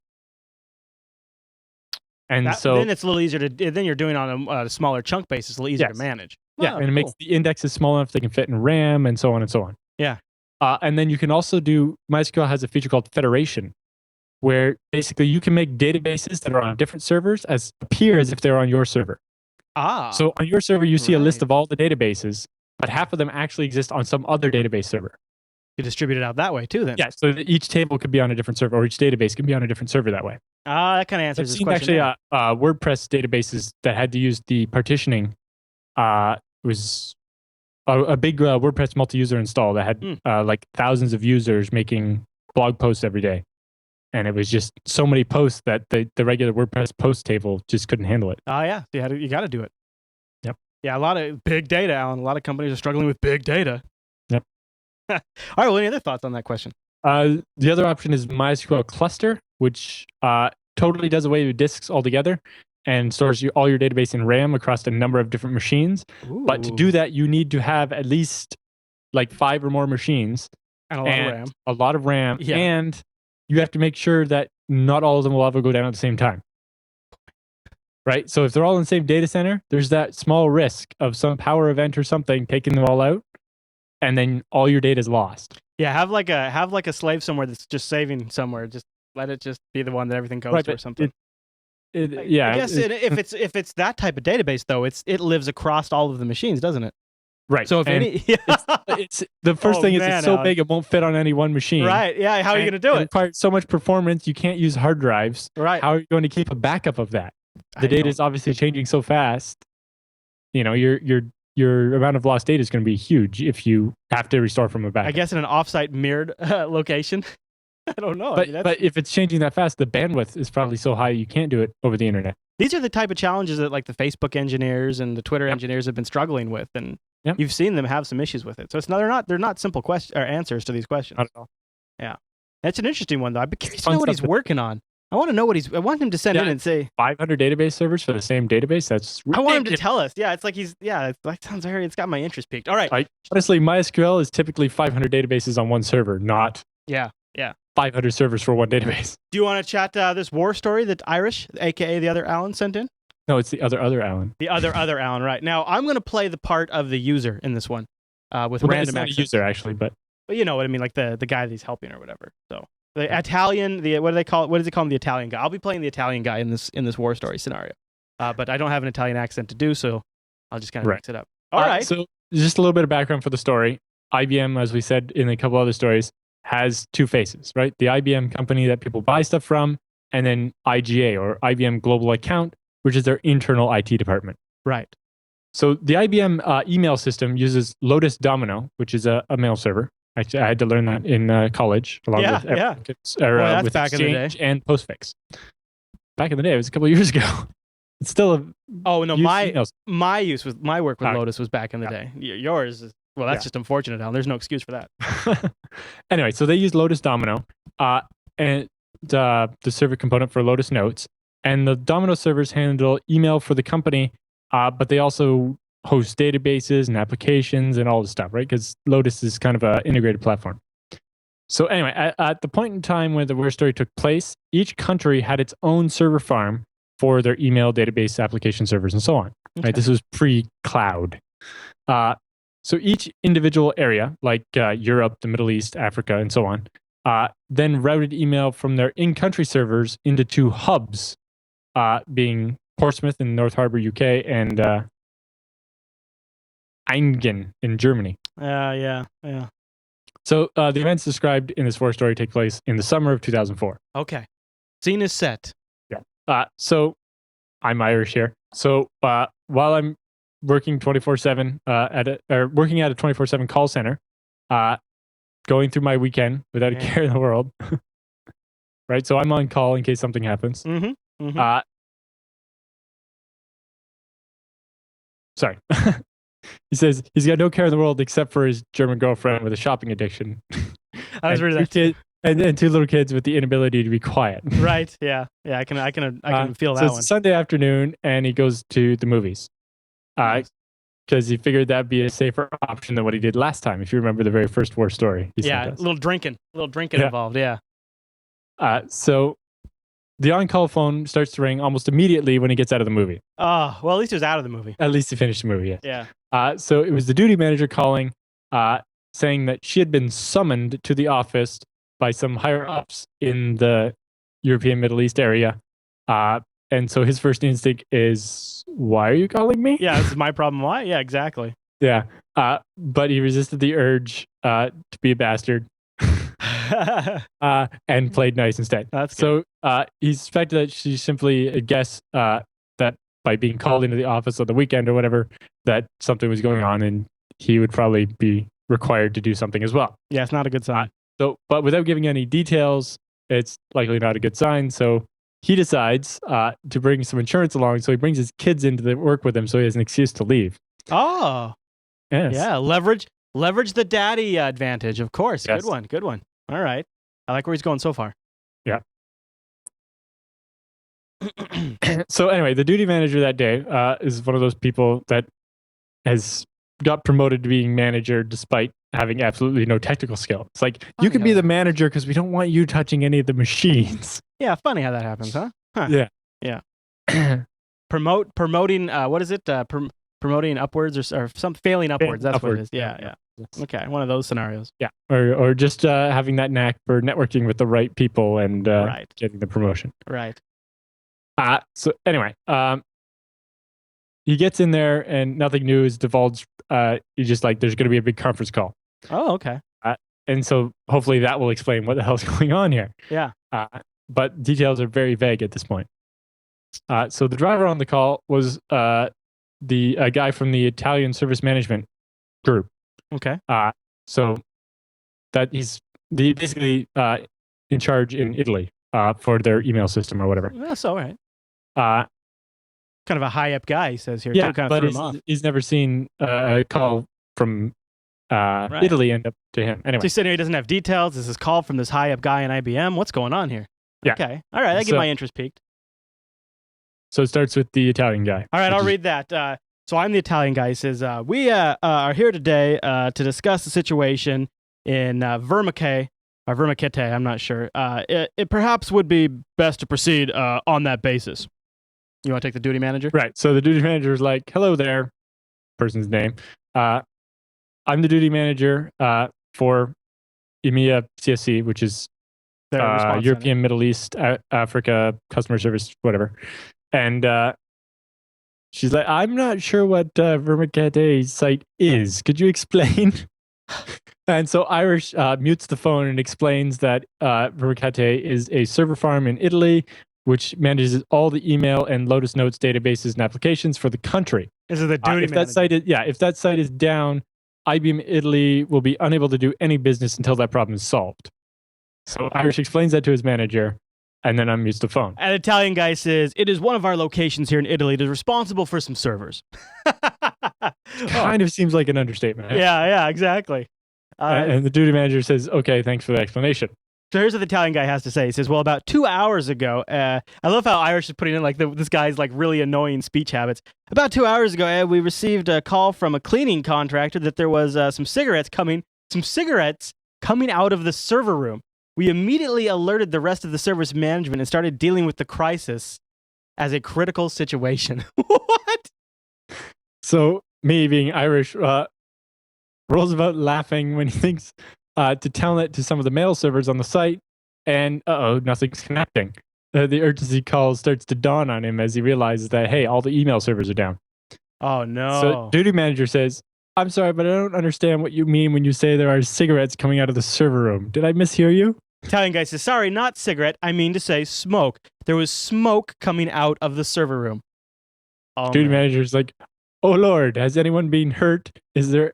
And then it's a little easier to. Then you're doing on a smaller chunk basis, a little easier to manage. Yeah, and it makes the indexes small enough they can fit in RAM and so on and so on. Yeah. And then you can also MySQL has a feature called federation, where basically you can make databases that are on different servers appear as if they're on your server. So on your server, you see a list of all the databases, but half of them actually exist on some other database server. You distribute it out that way too, then. Yeah, so each table could be on a different server, or each database can be on a different server that way. That kind of answers this question. Actually, WordPress databases that had to use the partitioning was a big WordPress multi-user install that had like thousands of users making blog posts every day. And it was just so many posts that the regular WordPress post table just couldn't handle it. Oh, yeah. You got to do it. Yep. Yeah, a lot of big data, Alan. A lot of companies are struggling with big data. Yep. All right, well, any other thoughts on that question? The other option is MySQL Cluster, which totally does away with disks altogether and stores all your database in RAM across a number of different machines. Ooh. But to do that, you need to have at least like 5 or more machines. And a lot of RAM. A lot of RAM. Yeah. And you have to make sure that not all of them will ever go down at the same time. Right? So if they're all in the same data center, there's that small risk of some power event or something taking them all out, and then all your data is lost. Yeah, have like a slave somewhere that's just saving somewhere. Just let it just be the one that everything goes to or something. I guess if it's that type of database though, it lives across all of the machines, doesn't it? Right. So if it's the first thing is it's so big it won't fit on any one machine. Right. Yeah. How are you going to do it? It requires so much performance. You can't use hard drives. Right. How are you going to keep a backup of that? The data is obviously changing so fast. Your amount of lost data is going to be huge if you have to restore from a backup. I guess in an offsite mirrored location. I don't know. But if it's changing that fast, the bandwidth is probably so high you can't do it over the internet. These are the type of challenges that like the Facebook engineers and the Twitter engineers have been struggling with, and you've seen them have some issues with it. So they're not simple questions or answers to these questions. Not at all. Yeah, that's an interesting one though. I'd be curious to know what he's working on. I want to know I want him to send in and say 500 database servers for the same database. That's ridiculous. I want him to tell us. Yeah, it's like it's got my interest peaked. All right. Honestly, MySQL is typically 500 databases on one server, not 500 servers for one database. Do you want to chat this war story that Irish, aka the other Alan, sent in? No, it's the other Alan. The other Alan, right. Now, I'm going to play the part of the user in this one with random access. It's not a user, actually, but you know what I mean, like the guy that he's helping or whatever. So The Italian, what do they call it? What does it call him? The Italian guy. I'll be playing the Italian guy in this war story scenario. But I don't have an Italian accent to do, so I'll just kind of mix it up. All right. So just a little bit of background for the story. IBM, as we said in a couple other stories, has two faces, right? The IBM company that people buy stuff from, and then IGA, or IBM Global Account, which is their internal IT department. Right. So the IBM email system uses Lotus Domino, which is a mail server. I had to learn that in college, along with with back Exchange in the day. and Postfix. Back in the day, it was a couple of years ago. It's still a my work with Lotus was back in the day. Yours is, well, that's just unfortunate, Alan. There's no excuse for that. Anyway, so they use Lotus Domino and the server component for Lotus Notes, and the Domino servers handle email for the company, but they also host databases and applications and all this stuff, right? Because Lotus is kind of an integrated platform. So anyway, at the point in time where the war story took place, each country had its own server farm for their email database application servers and so on. Okay. Right? This was pre-cloud. So each individual area, like Europe, the Middle East, Africa, and so on, then routed email from their in-country servers into two hubs, being Portsmouth in North Harbour, UK, and Eingen in Germany. Yeah. So the events described in this war story take place in the summer of 2004. Okay. Scene is set. Yeah. So I'm Irish here. So while I'm working 24/7 working at a 24/7 call center, going through my weekend without a care in the world, right? So I'm on call in case something happens. Sorry. He says he's got no care in the world except for his German girlfriend with a shopping addiction. I was reading that too. And two little kids with the inability to be quiet. Right. Yeah. I can feel that so one. It's Sunday afternoon, and he goes to the movies. Because he figured that'd be a safer option than what he did last time. If you remember the very first war story. A little drinking involved. Yeah. So the on-call phone starts to ring almost immediately when he gets out of the movie. Oh, well, at least he was out of the movie. At least he finished the movie, yes. Yeah. So it was the duty manager calling, saying that she had been summoned to the office by some higher-ups in the European Middle East area. And so his first instinct is, why are you calling me? Yeah, this is my problem. Why? Yeah, exactly. Yeah. But he resisted the urge to be a bastard. And played nice instead. That's good. So he suspected that she simply guessed that by being called into the office on the weekend or whatever, that something was going on, and he would probably be required to do something as well. Yeah, it's not a good sign. But without giving any details, it's likely not a good sign. So he decides to bring some insurance along. So he brings his kids into the work with him, so he has an excuse to leave. Oh, yes. Yeah. Leverage the daddy advantage. Of course. Yes. Good one. All right. I like where he's going so far. Yeah. So anyway, the duty manager that day is one of those people that has got promoted to being manager despite having absolutely no technical skill. It's like, you can be the manager because we don't want you touching any of the machines. Yeah, funny how that happens, huh? Yeah. Promoting, what is it? Promoting upwards or some failing upwards. That's upwards. what it is. Yeah. Yes. Okay, one of those scenarios. Yeah, or just having that knack for networking with the right people and getting the promotion. Right. So anyway, he gets in there and nothing new is divulged. He's just like, there's going to be a big conference call. Oh, okay. And so hopefully that will explain what the hell's going on here. Yeah. But details are very vague at this point. So the driver on the call was the guy from the Italian service management group. Okay. So that he's basically in charge in Italy for their email system or whatever. That's all right. Kind of a high up guy, he says here. Yeah, too, kind of but threw him off. He's never seen a call from Italy end up to him. Anyway, so he's sitting here, he doesn't have details. This is call from this high up guy in IBM. What's going on here? Yeah. Okay. All right. That get my interest peaked. So it starts with the Italian guy. All right, I'll read that. So I'm the Italian guy. He says, we are here today to discuss the situation in Vermicate, or Vermicate, I'm not sure. It perhaps would be best to proceed on that basis. You want to take the duty manager? Right. So the duty manager is like, hello there, person's name. I'm the duty manager for EMEA CSC, which is European, Middle East, Africa, customer service, whatever. And she's like, I'm not sure what Vermicate's site is. Could you explain? And so Irish mutes the phone and explains that Vermicate is a server farm in Italy, which manages all the email and Lotus Notes databases and applications for the country. This is the duty if that site is, if that site is down, IBM Italy will be unable to do any business until that problem is solved. So Irish explains that to his manager, and then unmutes the phone. An Italian guy says, it is one of our locations here in Italy that is responsible for some servers. Kind of seems like an understatement. Yeah, exactly. And the duty manager says, okay, thanks for the explanation. So here's what the Italian guy has to say. He says, well, about 2 hours ago, I love how Irish is putting in like this guy's like really annoying speech habits. About 2 hours ago, we received a call from a cleaning contractor that there was some cigarettes coming out of the server room. We immediately alerted the rest of the service management and started dealing with the crisis as a critical situation. What? So me being Irish, rolls about laughing when he thinks to tell it to some of the mail servers on the site, and nothing's connecting. The urgency call starts to dawn on him as he realizes that, hey, all the email servers are down. Oh, no. So duty manager says, I'm sorry, but I don't understand what you mean when you say there are cigarettes coming out of the server room. Did I mishear you? Italian guy says, sorry, not cigarette. I mean to say smoke. There was smoke coming out of the server room. Oh, duty manager's like, oh, Lord, has anyone been hurt? Is there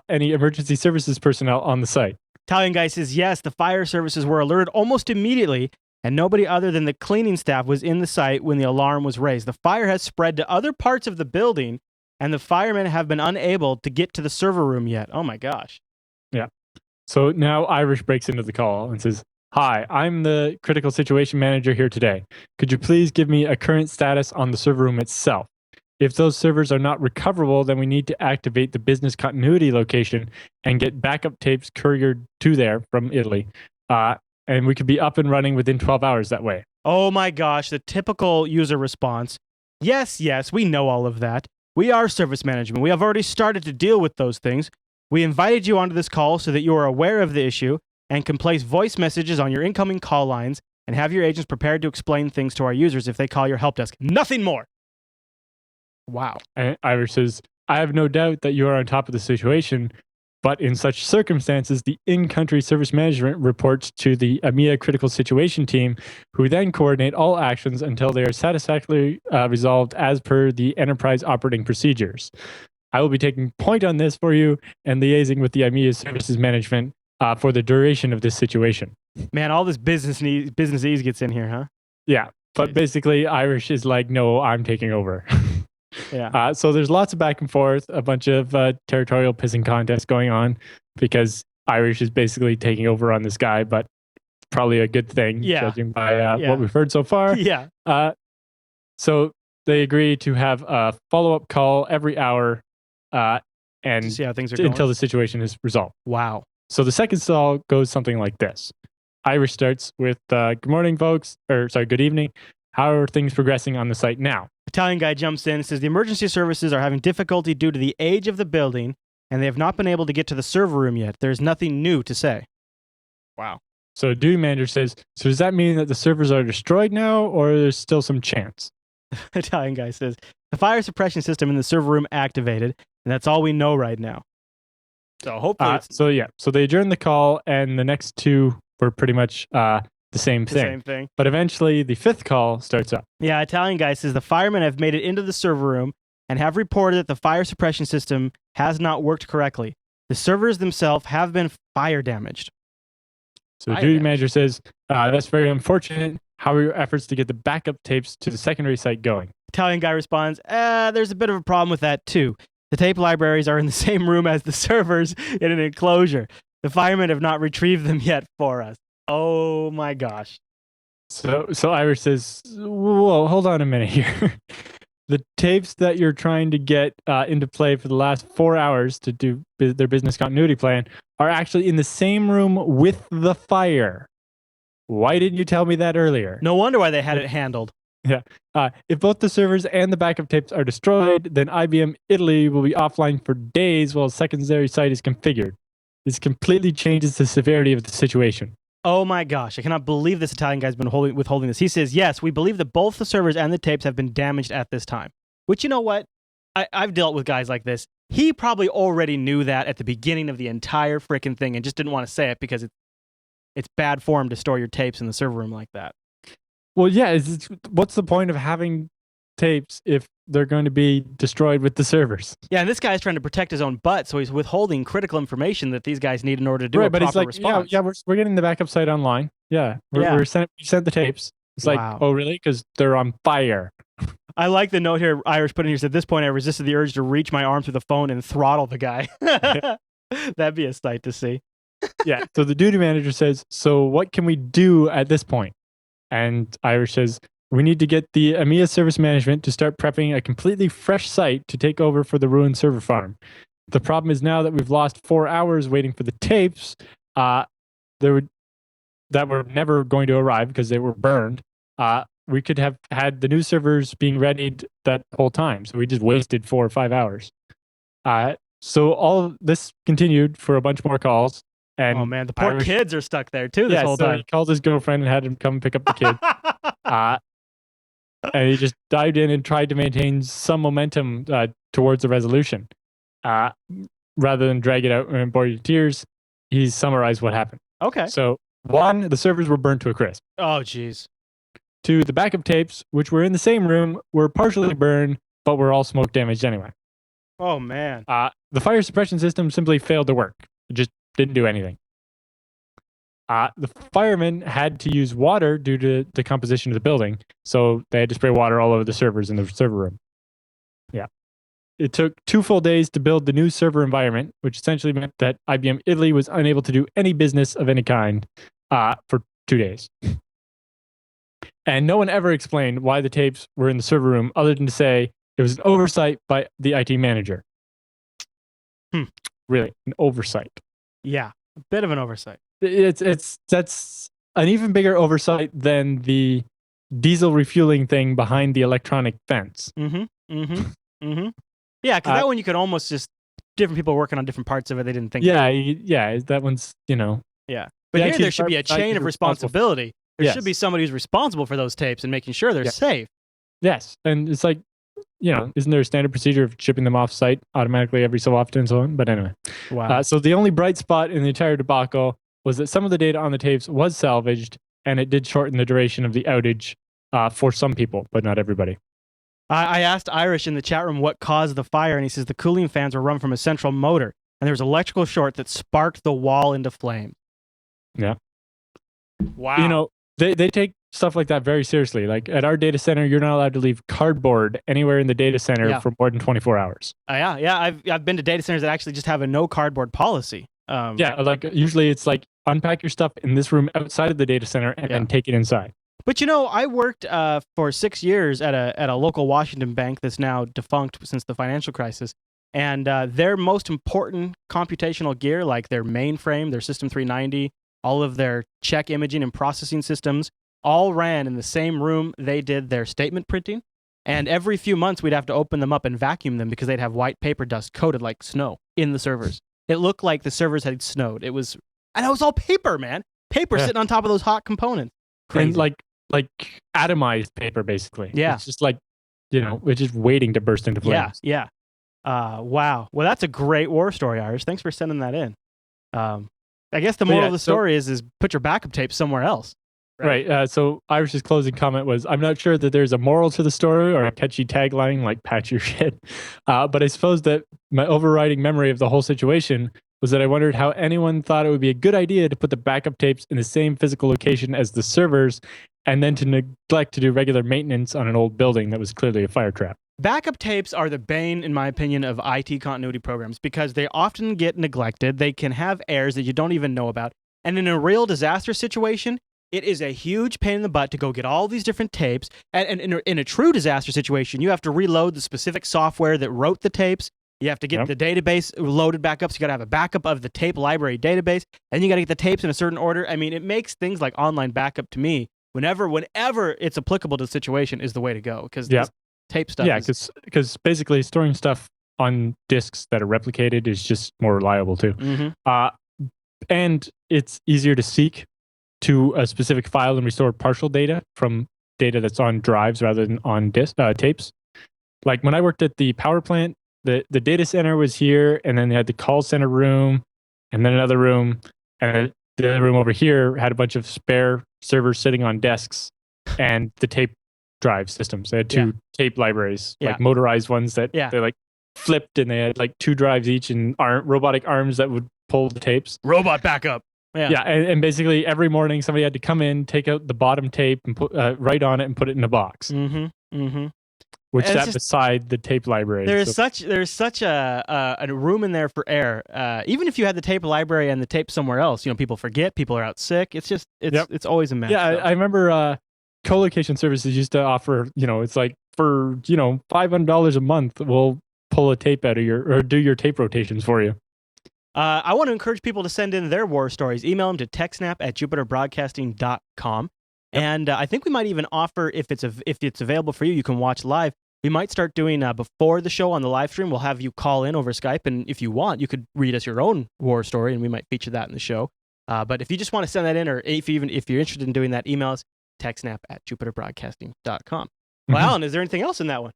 any emergency services personnel on the site? Italian guy says, yes, the fire services were alerted almost immediately, and nobody other than the cleaning staff was in the site when the alarm was raised. The fire has spread to other parts of the building, and the firemen have been unable to get to the server room yet. Oh, my gosh. Yeah. So now Irish breaks into the call and says, hi, I'm the critical situation manager here today. Could you please give me a current status on the server room itself? If those servers are not recoverable, then we need to activate the business continuity location and get backup tapes couriered to there from Italy. And we could be up and running within 12 hours that way. Oh my gosh, the typical user response. Yes, we know all of that. We are service management. We have already started to deal with those things. We invited you onto this call so that you are aware of the issue and can place voice messages on your incoming call lines and have your agents prepared to explain things to our users if they call your help desk. Nothing more. Wow. And Irish says, I have no doubt that you are on top of the situation, but in such circumstances, the in-country service management reports to the EMEA critical situation team, who then coordinate all actions until they are satisfactorily resolved as per the enterprise operating procedures. I will be taking point on this for you and liaising with the EMEA services management for the duration of this situation. Man, all this businessese gets in here, huh? Yeah, but basically Irish is like, no, I'm taking over. Yeah. So there's lots of back and forth, a bunch of territorial pissing contests going on because Irish is basically taking over on this guy, but probably a good thing, judging by what we've heard so far. Yeah. So they agree to have a follow-up call every hour and to see how things are going until the situation is resolved. Wow. So the second call goes something like this. Irish starts with, good morning, folks, good evening. How are things progressing on the site now? Italian guy jumps in and says the emergency services are having difficulty due to the age of the building, and they have not been able to get to the server room yet. There's nothing new to say. Wow. So duty manager says, so does that mean that the servers are destroyed now, or there's still some chance? Italian guy says, the fire suppression system in the server room activated, and that's all we know right now. So hopefully So they adjourned the call, and the next two were pretty much the same thing. But eventually, the fifth call starts up. Yeah, Italian guy says the firemen have made it into the server room and have reported that the fire suppression system has not worked correctly. The servers themselves have been fire damaged. So the duty manager says, that's very unfortunate. How are your efforts to get the backup tapes to the secondary site going? Italian guy responds, there's a bit of a problem with that too. The tape libraries are in the same room as the servers in an enclosure. The firemen have not retrieved them yet for us. Oh my gosh. So Irish says, whoa, hold on a minute here. The tapes that you're trying to get into play for the last 4 hours to do their business continuity plan are actually in the same room with the fire. Why didn't you tell me that earlier? No wonder why they had it handled. Yeah. If both the servers and the backup tapes are destroyed, then IBM Italy will be offline for days while a secondary site is configured. This completely changes the severity of the situation. Oh my gosh, I cannot believe this Italian guy's been withholding this. He says, yes, we believe that both the servers and the tapes have been damaged at this time. Which, you know what? I've dealt with guys like this. He probably already knew that at the beginning of the entire freaking thing and just didn't want to say it because it's bad form to store your tapes in the server room like that. Well, yeah, what's the point of having tapes if they're going to be destroyed with the servers? Yeah, and this guy's trying to protect his own butt, so he's withholding critical information that these guys need in order to do a proper response. Yeah, we're getting the backup site online. Yeah, we sent the tapes. It's like, oh, really? Because they're on fire. I like the note here Irish put in here. Said, at this point, I resisted the urge to reach my arm through the phone and throttle the guy. That'd be a sight to see. Yeah, so the duty manager says, so what can we do at this point? And Irish says, we need to get the EMEA service management to start prepping a completely fresh site to take over for the ruined server farm. The problem is now that we've lost 4 hours waiting for the tapes that were never going to arrive because they were burned. We could have had the new servers being readied that whole time. So we just wasted 4 or 5 hours. So all of this continued for a bunch more calls. And oh man, the poor kids are stuck there too this whole time. He called his girlfriend and had him come pick up the kid. And he just dived in and tried to maintain some momentum towards a resolution. Rather than drag it out and bore you to tears, he summarized what happened. Okay. So 1, the servers were burnt to a crisp. Oh, jeez. 2, the backup tapes, which were in the same room, were partially burned, but were all smoke damaged anyway. Oh, man. The fire suppression system simply failed to work. It just didn't do anything. The firemen had to use water due to the composition of the building, so they had to spray water all over the servers in the server room. Yeah. It took 2 full days to build the new server environment, which essentially meant that IBM Italy was unable to do any business of any kind for 2 days. And no one ever explained why the tapes were in the server room other than to say it was an oversight by the IT manager. Really, an oversight. Yeah, a bit of an oversight. That's an even bigger oversight than the diesel refueling thing behind the electronic fence. Yeah, because that one you could almost just different people working on different parts of it. They didn't think. Yeah, that one's Yeah, but here there should be a chain of responsibility. There should be somebody who's responsible for those tapes and making sure they're safe. Yes, and it's like, isn't there a standard procedure of shipping them off site automatically every so often and so on? But anyway. Wow. So the only bright spot in the entire debacle was that some of the data on the tapes was salvaged, and it did shorten the duration of the outage for some people, but not everybody. I asked Irish in the chat room what caused the fire, and he says the cooling fans were run from a central motor, and there was an electrical short that sparked the wall into flame. Yeah. Wow. They take stuff like that very seriously. Like at our data center, you're not allowed to leave cardboard anywhere in the data center for more than 24 hours. I've been to data centers that actually just have a no cardboard policy. Like usually it's like unpack your stuff in this room outside of the data center and then take it inside. But I worked for 6 years at a local Washington bank that's now defunct since the financial crisis. And their most important computational gear, like their mainframe, their System 390, all of their check imaging and processing systems, all ran in the same room they did their statement printing. And every few months, we'd have to open them up and vacuum them because they'd have white paper dust coated like snow in the servers. It looked like the servers had snowed. And it was all paper, man. Paper sitting on top of those hot components. Crazy. And like atomized paper, basically. Yeah. It's just like, it's just waiting to burst into flames. Yeah. Wow. Well, that's a great war story, Irish. Thanks for sending that in. I guess the moral of the story is put your backup tape somewhere else. Right. So Irish's closing comment was, I'm not sure that there's a moral to the story or a catchy tagline like patch your shit. But I suppose that my overriding memory of the whole situation was that I wondered how anyone thought it would be a good idea to put the backup tapes in the same physical location as the servers and then to neglect to do regular maintenance on an old building that was clearly a fire trap. Backup tapes are the bane, in my opinion, of IT continuity programs because they often get neglected. They can have errors that you don't even know about. And in a real disaster situation, it is a huge pain in the butt to go get all these different tapes. And in a true disaster situation, you have to reload the specific software that wrote the tapes. You have to get the database loaded back up. So you got to have a backup of the tape library database. And you got to get the tapes in a certain order. I mean, it makes things like online backup to me, whenever it's applicable to the situation, is the way to go. Because tape stuff. Yeah, because basically storing stuff on disks that are replicated is just more reliable too. Mm-hmm. And it's easier to seek to a specific file and restore partial data from data that's on drives rather than on tapes. Like when I worked at the power plant, the data center was here, and then they had the call center room, and then another room, and the other room over here had a bunch of spare servers sitting on desks, and the tape drive systems. They had two tape libraries, like motorized ones that they like flipped, and they had like 2 drives each and robotic arms that would pull the tapes. Robot backup. Yeah, and basically every morning somebody had to come in, take out the bottom tape, and write on it and put it in a box. Which sat beside the tape library. There's such a room in there for error. Even if you had the tape library and the tape somewhere else, people forget, people are out sick. It's just it's always a mess. Yeah, I remember co-location services used to offer, it's like for $500 a month, we'll pull a tape out of or do your tape rotations for you. I want to encourage people to send in their war stories. Email them to techsnap@jupiterbroadcasting.com. And I think we might even offer, if it's available for you, you can watch live. We might start doing before the show on the live stream. We'll have you call in over Skype, and if you want, you could read us your own war story, and we might feature that in the show. But if you just want to send that in, or if you're interested in doing that, email us techsnap@jupiterbroadcasting.com. Well, Alan, is there anything else in that one?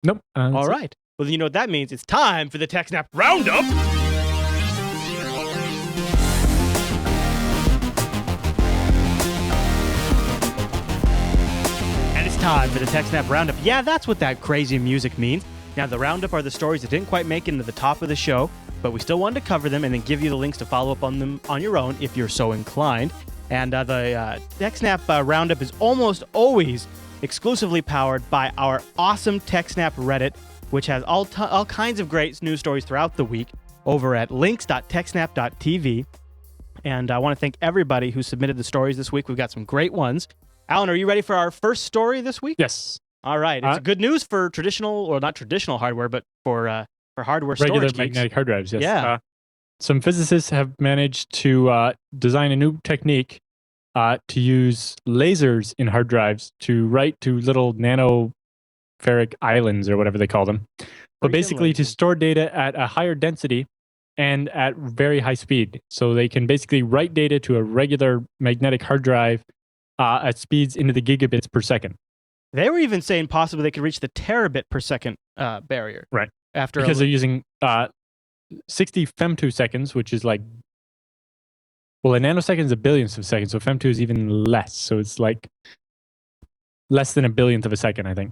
Nope. All right. Well, you know what that means. It's time for the TechSNAP Roundup. Time for the TechSNAP Roundup. Yeah, that's what that crazy music means. Now, the Roundup are the stories that didn't quite make it into the top of the show, but we still wanted to cover them and then give you the links to follow up on them on your own if you're so inclined. And the TechSNAP Roundup is almost always exclusively powered by our awesome TechSNAP Reddit, which has all kinds of great news stories throughout the week over at links.techsnap.tv. And I want to thank everybody who submitted the stories this week. We've got some great ones. Alan, are you ready for our first story this week? Yes. All right. It's good news for traditional, or not traditional hardware, but for hardware regular storage magnetic hard drives. Yes. Yeah. Some physicists have managed to design a new technique to use lasers in hard drives to write to little nanoferric islands, or whatever they call them. But basically to store data at a higher density and at very high speed. So they can basically write data to a regular magnetic hard drive at speeds into the gigabits per second. They were even saying possibly they could reach the terabit per second barrier. Right. Because they're using 60 femtoseconds, which is like, well, a nanosecond is a billionth of a second, so femto is even less. So it's like less than a billionth of a second, I think.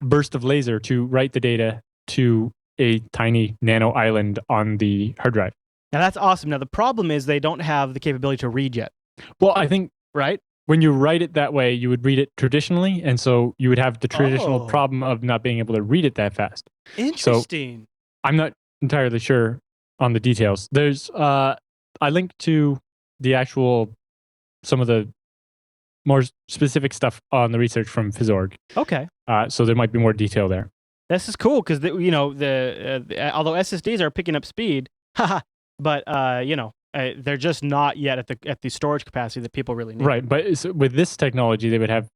Burst of laser to write the data to a tiny nano island on the hard drive. Now that's awesome. Now the problem is they don't have the capability to read yet. Well, I think right when you write it that way, you would read it traditionally, and so you would have the traditional problem of not being able to read it that fast. Interesting. So I'm not entirely sure on the details. There's I linked to the actual some of the more specific stuff on the research from PhysOrg. Okay. So there might be more detail there. This is cool because although SSDs are picking up speed, but they're just not yet at the storage capacity that people really need. Right, but with this technology, they would have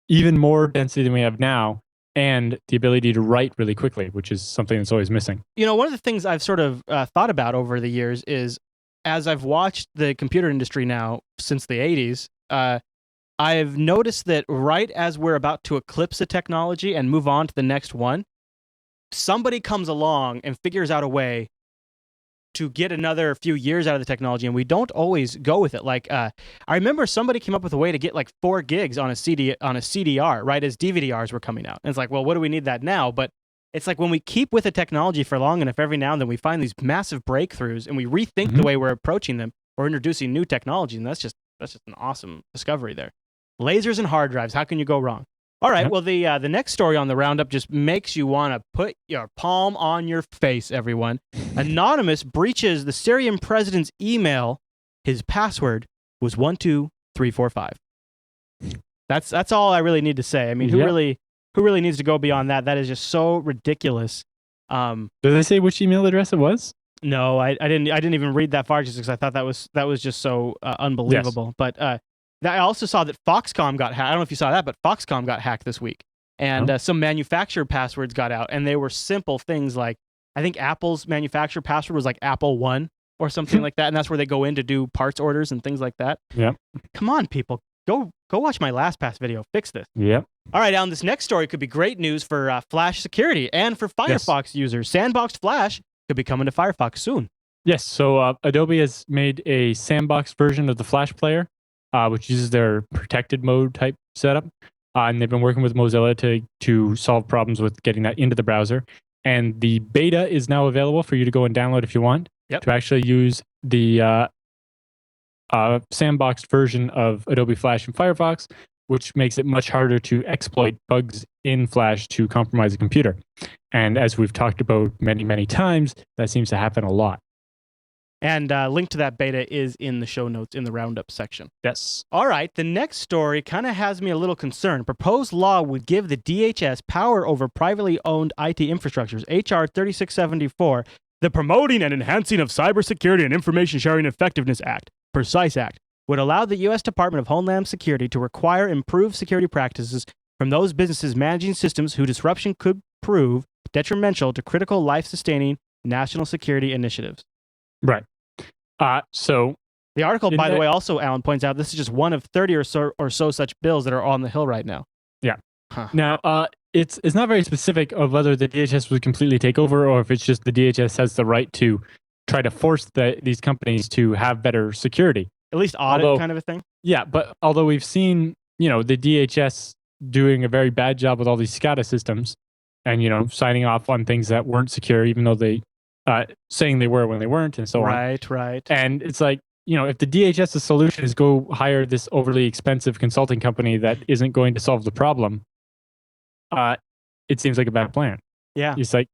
even more density than we have now, and the ability to write really quickly, which is something that's always missing. One of the things I've sort of thought about over the years is, as I've watched the computer industry now since the 80s, I've noticed that right as we're about to eclipse a technology and move on to the next one, somebody comes along and figures out a way to get another few years out of the technology, and we don't always go with it. Like, I remember somebody came up with a way to get like 4 gigs on a CDR, right as DVD-Rs were coming out. And it's like, well, what do we need that now? But it's like when we keep with a technology for long enough, every now and then we find these massive breakthroughs, and we rethink the way we're approaching them or introducing new technology, and that's just an awesome discovery there. Lasers and hard drives, how can you go wrong? All right, well, the next story on the Roundup just makes you want to put your palm on your face, everyone. Anonymous breaches the Syrian president's email. His password was 12345. That's all I really need to say. I mean, who really needs to go beyond that? That is just so ridiculous. Did they say which email address it was? No, I didn't even read that far just because I thought that was just so unbelievable. Yes. But I also saw that Foxconn got hacked. I don't know if you saw that, but Foxconn got hacked this week. And some manufacturer passwords got out, and they were simple things like, I think Apple's manufacturer password was like Apple 1, or something like that, and that's where they go in to do parts orders and things like that. Yeah. Come on, people. Go watch my LastPass video. Fix this. Yeah. All right, Alan, this next story could be great news for Flash security and for Firefox users. Sandboxed Flash could be coming to Firefox soon. Yes, so Adobe has made a sandbox version of the Flash player, which uses their protected mode type setup. And they've been working with Mozilla to solve problems with getting that into the browser. And the beta is now available for you to go and download if you want, to actually use the sandboxed version of Adobe Flash in Firefox, which makes it much harder to exploit bugs in Flash to compromise a computer. And as we've talked about many, many times, that seems to happen a lot. And link to that beta is in the show notes in the roundup section. Yes. All right, the next story kind of has me a little concerned. Proposed law would give the DHS power over privately owned IT infrastructures. HR 3674, the Promoting and Enhancing of Cybersecurity and Information Sharing Effectiveness Act, PRECISE Act, would allow the U.S. Department of Homeland Security to require improved security practices from those businesses managing systems whose disruption could prove detrimental to critical life-sustaining national security initiatives. Right. So the article, by the way, also, Alan points out this is just one of 30 or so such bills that are on the Hill right now. Yeah. Huh. Now, it's not very specific of whether the DHS would completely take over or if it's just the DHS has the right to try to force these companies to have better security. At least audit kind of a thing. Yeah, but although we've seen, the DHS doing a very bad job with all these SCADA systems and, signing off on things that weren't secure, even though they saying they were when they weren't, and so on. Right. And it's like, if the DHS's solution is go hire this overly expensive consulting company that isn't going to solve the problem, it seems like a bad plan. Yeah. It's like,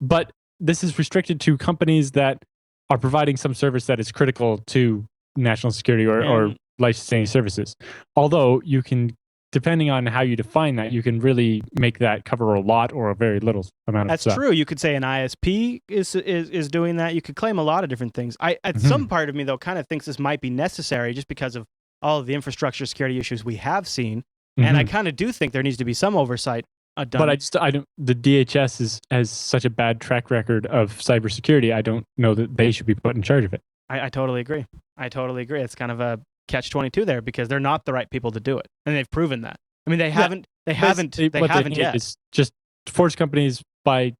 but this is restricted to companies that are providing some service that is critical to national security or life-sustaining services. Although you can, depending on how you define that, you can really make that cover a lot or a very little amount of stuff. That's true. You could say an ISP is doing that. You could claim a lot of different things. Some part of me, though, kind of thinks this might be necessary just because of all of the infrastructure security issues we have seen. And I kind of do think there needs to be some oversight done. But I don't. The DHS has such a bad track record of cybersecurity. I don't know that they should be put in charge of it. I totally agree. It's kind of a catch-22 there because they're not the right people to do it, and they've proven that. I mean, they haven't yet. It's just force companies by,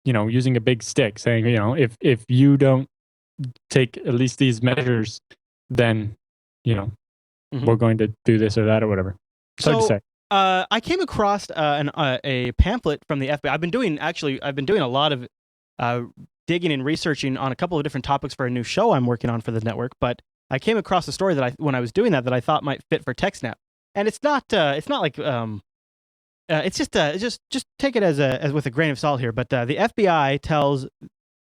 using a big stick, saying, if you don't take at least these measures, then, we're going to do this or that or whatever. It's hard to say. I came across a pamphlet from the FBI. I've been doing a lot of digging and researching on a couple of different topics for a new show I'm working on for the network, but I came across a story that when I was doing that I thought might fit for TechSNAP. And it's not like it's just take it as with a grain of salt here, but the FBI tells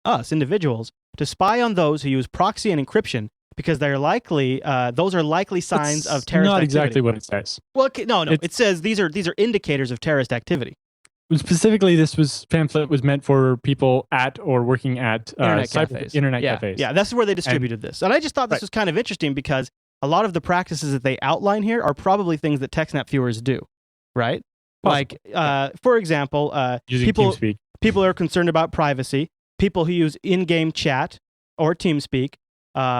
us individuals to spy on those who use proxy and encryption because those are likely signs of terrorist activity. Not exactly what it says. Well, no, it says these are indicators of terrorist activity. Specifically, this pamphlet was meant for people at or working at internet cafes. Cafes. Yeah, that's where they distributed this. And I just thought this was kind of interesting because a lot of the practices that they outline here are probably things that TechSNAP viewers do, right? Possibly. Like, for example, people who are concerned about privacy, people who use in-game chat or TeamSpeak,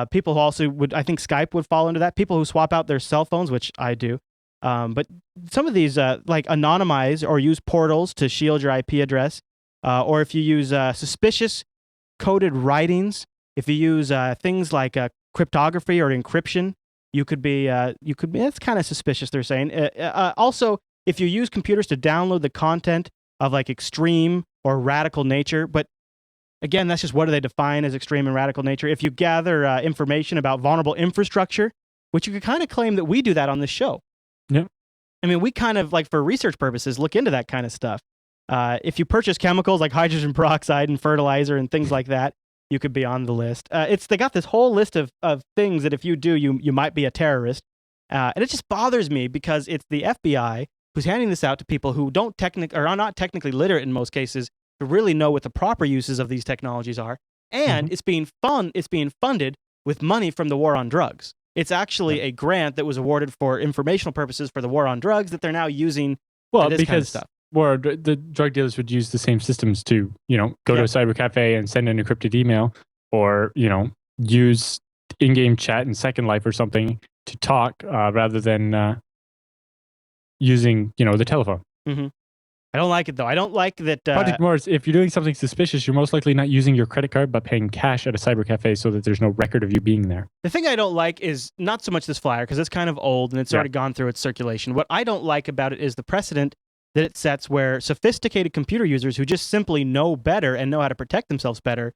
people who also I think Skype would fall into that, people who swap out their cell phones, which I do. But some of these, like anonymize or use portals to shield your IP address, or if you use suspicious coded writings, if you use things like cryptography or encryption, you could be. That's kind of suspicious. They're saying. Also, if you use computers to download the content of like extreme or radical nature, but again, that's just what do they define as extreme and radical nature? If you gather information about vulnerable infrastructure, which you could kind of claim that we do that on this show. Yeah. I mean, we kind of, like for research purposes, look into that kind of stuff. If you purchase chemicals like hydrogen peroxide and fertilizer and things like that, you could be on the list. They got this whole list of things that if you do, you might be a terrorist. And it just bothers me because it's the FBI who's handing this out to people who are not technically literate in most cases to really know what the proper uses of these technologies are. And it's being funded with money from the war on drugs. It's actually a grant that was awarded for informational purposes for the war on drugs that they're now using for this kind of stuff. Well, the drug dealers would use the same systems to, go to a cyber cafe and send an encrypted email or, use in-game chat in Second Life or something to talk rather than using, the telephone. Mm-hmm. I don't like it, though. I don't like that. Project Morse, if you're doing something suspicious, you're most likely not using your credit card, but paying cash at a cyber cafe so that there's no record of you being there. The thing I don't like is not so much this flyer, because it's kind of old and it's already gone through its circulation. What I don't like about it is the precedent that it sets where sophisticated computer users who just simply know better and know how to protect themselves better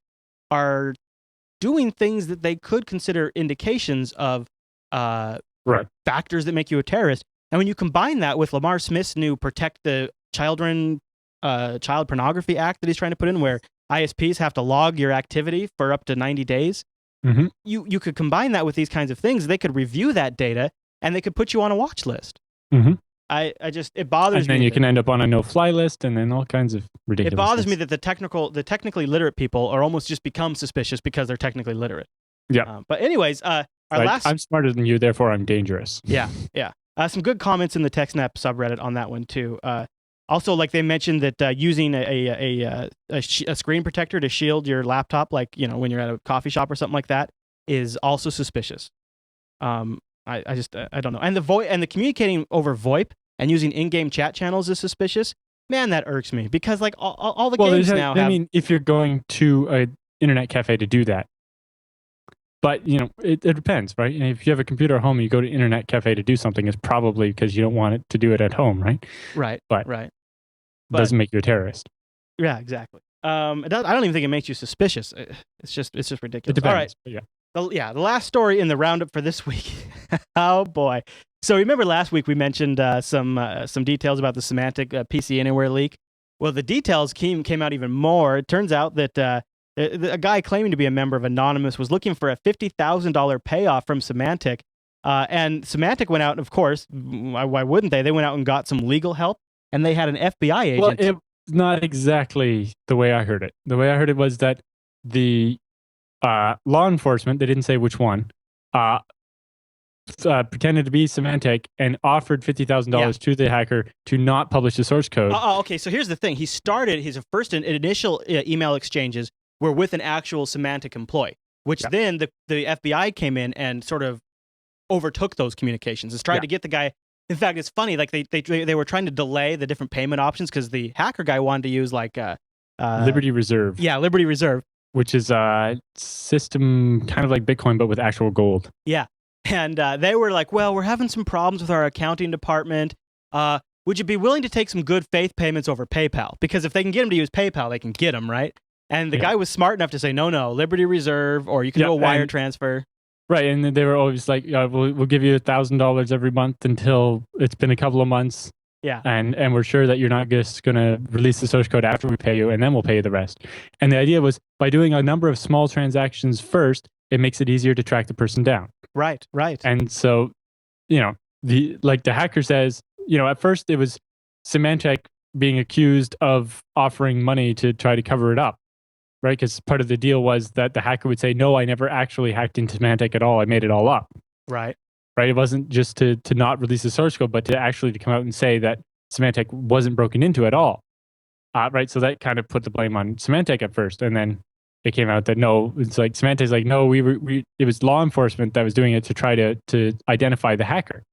are doing things that they could consider indications of factors that make you a terrorist. And when you combine that with Lamar Smith's new Protect the Child Pornography Act that he's trying to put in, where ISPs have to log your activity for up to 90 days, you could combine that with these kinds of things. They could review that data and they could put you on a watch list. It bothers me. And then you can end up on a no-fly list, and then all kinds of ridiculous. It bothers me that the technically literate people are almost just become suspicious because they're technically literate. Yeah. But anyways, I'm smarter than you, therefore I'm dangerous. Yeah. Some good comments in the TechSNAP subreddit on that one too. Also, like they mentioned that using a screen protector to shield your laptop, like when you're at a coffee shop or something like that, is also suspicious. I don't know. And the communicating over VoIP and using in-game chat channels is suspicious. Man, that irks me because like all the games now have. I mean, if you're going to an internet cafe to do that. But, it depends, right? And if you have a computer at home and you go to internet cafe to do something, it's probably because you don't want it to do it at home, right? Right. But it doesn't make you a terrorist. Yeah, exactly. I don't even think it makes you suspicious. It's just ridiculous. It depends. All right. The last story in the roundup for this week. Oh boy. So remember last week we mentioned some details about the Symantec PC Anywhere leak. Well, the details came out even more. It turns out that a guy claiming to be a member of Anonymous was looking for a $50,000 payoff from Symantec. And Symantec went out, and of course, why wouldn't they? They went out and got some legal help, and they had an FBI agent. Well, it's not exactly the way I heard it. The way I heard it was that the law enforcement, they didn't say which one, pretended to be Symantec and offered $50,000 to the hacker to not publish the source code. Okay. So here's the thing. He started his first initial email exchanges were with an actual Symantec employee, which then the FBI came in and sort of overtook those communications and tried to get the guy. In fact, it's funny, like they were trying to delay the different payment options because the hacker guy wanted to use like Liberty Reserve. Yeah, Liberty Reserve. Which is a system kind of like Bitcoin, but with actual gold. Yeah. And they were like, well, we're having some problems with our accounting department. Would you be willing to take some good faith payments over PayPal? Because if they can get him to use PayPal, they can get him, right? And the guy was smart enough to say, no, Liberty Reserve, or you can do a wire transfer. Right, and they were always like, we'll give you $1,000 every month until it's been a couple of months. Yeah. And we're sure that you're not just going to release the source code after we pay you, and then we'll pay you the rest. And the idea was, by doing a number of small transactions first, it makes it easier to track the person down. Right. And so, the hacker says, at first it was Symantec being accused of offering money to try to cover it up. Right, because part of the deal was that the hacker would say, no, I never actually hacked into Symantec at all. I made it all up. Right. It wasn't just to not release the source code, but to come out and say that Symantec wasn't broken into at all. Right, so that kind of put the blame on Symantec at first. And then it came out that no, it's like Symantec's like, no, it was law enforcement that was doing it to try to identify the hacker.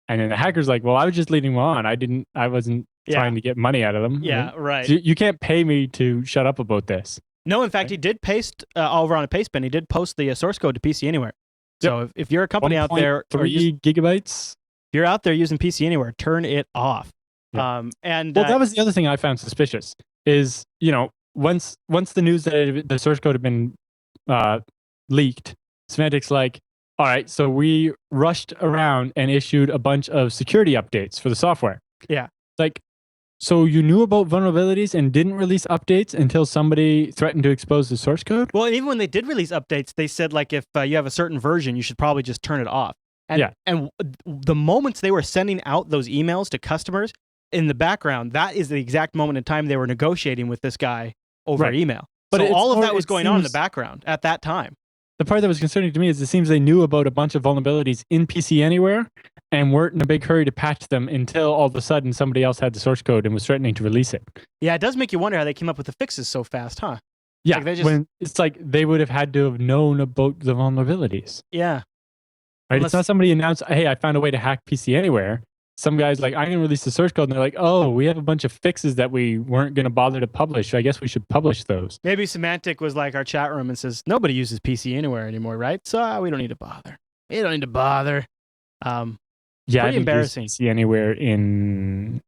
And then the hacker's like, well, I was just leading them on. I wasn't trying to get money out of them. Yeah, right. So you can't pay me to shut up about this. No, in fact, he did paste over on a Pastebin. He did post the source code to PC Anywhere. So if you're a company out there, 3 gigabytes, if you're out there using PC Anywhere, turn it off. Yeah. That was the other thing I found suspicious. Is once the news that the source code had been leaked, Symantec's like, all right, so we rushed around and issued a bunch of security updates for the software. Yeah, like. So you knew about vulnerabilities and didn't release updates until somebody threatened to expose the source code? Well, even when they did release updates, they said, like, if you have a certain version, you should probably just turn it off. And the moments they were sending out those emails to customers in the background, that is the exact moment in time they were negotiating with this guy over email. But so all of that was going on in the background at that time. The part that was concerning to me is it seems they knew about a bunch of vulnerabilities in PC Anywhere and weren't in a big hurry to patch them until all of a sudden somebody else had the source code and was threatening to release it. Yeah, it does make you wonder how they came up with the fixes so fast, huh? Yeah, it's like they would have had to have known about the vulnerabilities. Yeah. Right? It's not somebody announced, hey, I found a way to hack PC Anywhere. Some guy's like, I'm going to release the source code. And they're like, oh, we have a bunch of fixes that we weren't going to bother to publish. So I guess we should publish those. Maybe Symantec was like our chat room and says, nobody uses PC Anywhere anymore, right? So we don't need to bother. We don't need to bother. Yeah, pretty embarrassing. PC Anywhere in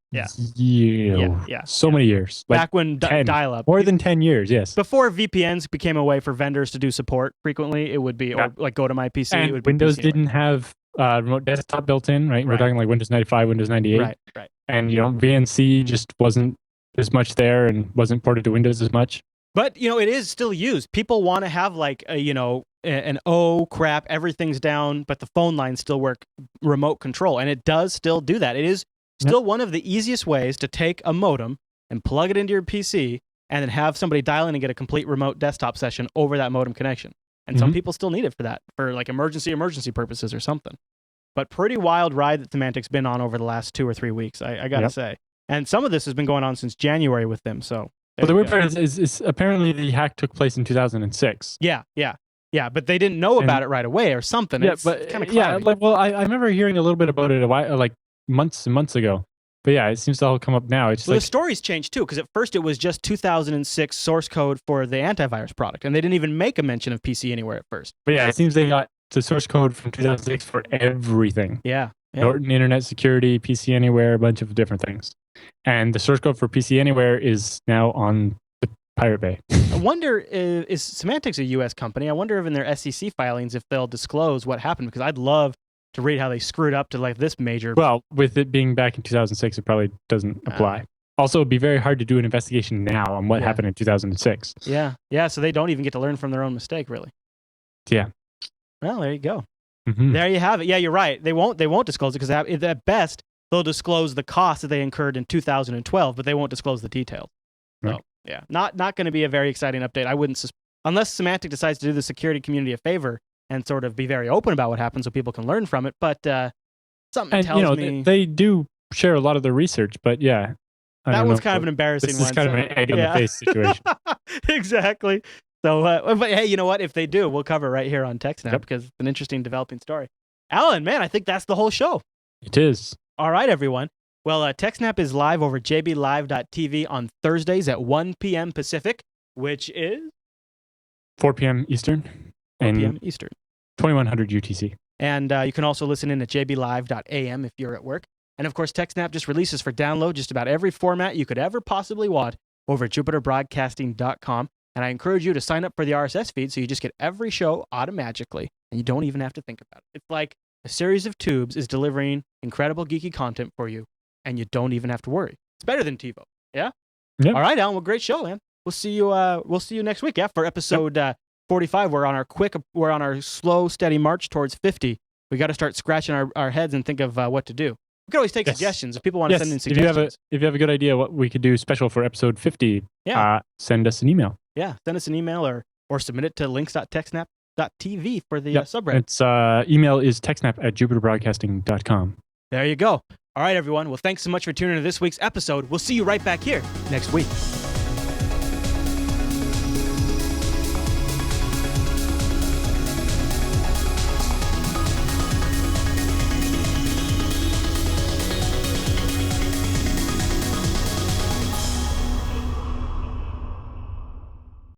so many years. Like back when dial-up. More than 10 years, yes. Before VPNs became a way for vendors to do support frequently, it would be, or like go to my PC. And it would be Windows PC didn't have remote desktop built in, right? We're talking like Windows 95, Windows 98. Right. And, VNC just wasn't as much there and wasn't ported to Windows as much. But, it is still used. People want to have like, an crap, everything's down, but the phone lines still work remote control. And it does still do that. It is still one of the easiest ways to take a modem and plug it into your PC and then have somebody dial in and get a complete remote desktop session over that modem connection. And some people still need it for that, for like emergency purposes or something. But pretty wild ride that Symantec's been on over the last 2 or 3 weeks, I got to say. And some of this has been going on since January with them, so... Well, the weird part is apparently the hack took place in 2006. Yeah, but they didn't know about it right away or something. Yeah, but kind of I remember hearing a little bit about it like months and months ago. But yeah, it seems to all come up now. It's the story's changed too, because at first it was just 2006 source code for the antivirus product, and they didn't even make a mention of PC Anywhere at first. But yeah, it seems they got the source code from 2006 for everything. Yeah. Norton Internet Security, PC Anywhere, a bunch of different things. And the source code for PC Anywhere is now on the Pirate Bay. I wonder, is Symantec's a U.S. company? I wonder if in their SEC filings if they'll disclose what happened, because I'd love to read how they screwed up to like this major... Well, with it being back in 2006, it probably doesn't apply. Also, it'd be very hard to do an investigation now on what happened in 2006. Yeah, so they don't even get to learn from their own mistake, really. Yeah. Well, there you go. There you have it. Yeah, you're right. They won't disclose it because at best they'll disclose the cost that they incurred in 2012, but they won't disclose the details. Right. So yeah, not going to be a very exciting update. I wouldn't unless Symantec decides to do the security community a favor and sort of be very open about what happened so people can learn from it. But something tells me they do share a lot of their research. But yeah, that one's kind of an embarrassing one. This is kind of an egg in the face situation. Exactly. So, but hey, you know what? If they do, we'll cover it right here on TechSNAP because it's an interesting developing story. Alan, man, I think that's the whole show. It is. All right, everyone. Well, TechSNAP is live over jblive.tv on Thursdays at 1 p.m. Pacific, which is 4 p.m. Eastern. 4 p.m. Eastern. 2100 UTC. And you can also listen in at jblive.am if you're at work. And of course, TechSNAP just releases for download just about every format you could ever possibly want over at jupiterbroadcasting.com. And I encourage you to sign up for the RSS feed so you just get every show automatically and you don't even have to think about it. It's like a series of tubes is delivering incredible geeky content for you and you don't even have to worry. It's better than TiVo. Yeah? Yep. All right, Alan. Well, great show, man. We'll see you next week. Yeah, for episode 45. We're on our slow, steady march towards 50. We got to start scratching our heads and think of what to do. We can always take suggestions if people want to send in suggestions. If you have a good idea what we could do special for episode 50, send us an email. Yeah, send us an email or submit it to links.techsnap.tv for the subreddit. Its email is techsnap@jupiterbroadcasting.com. There you go. All right, everyone. Well, thanks so much for tuning into this week's episode. We'll see you right back here next week.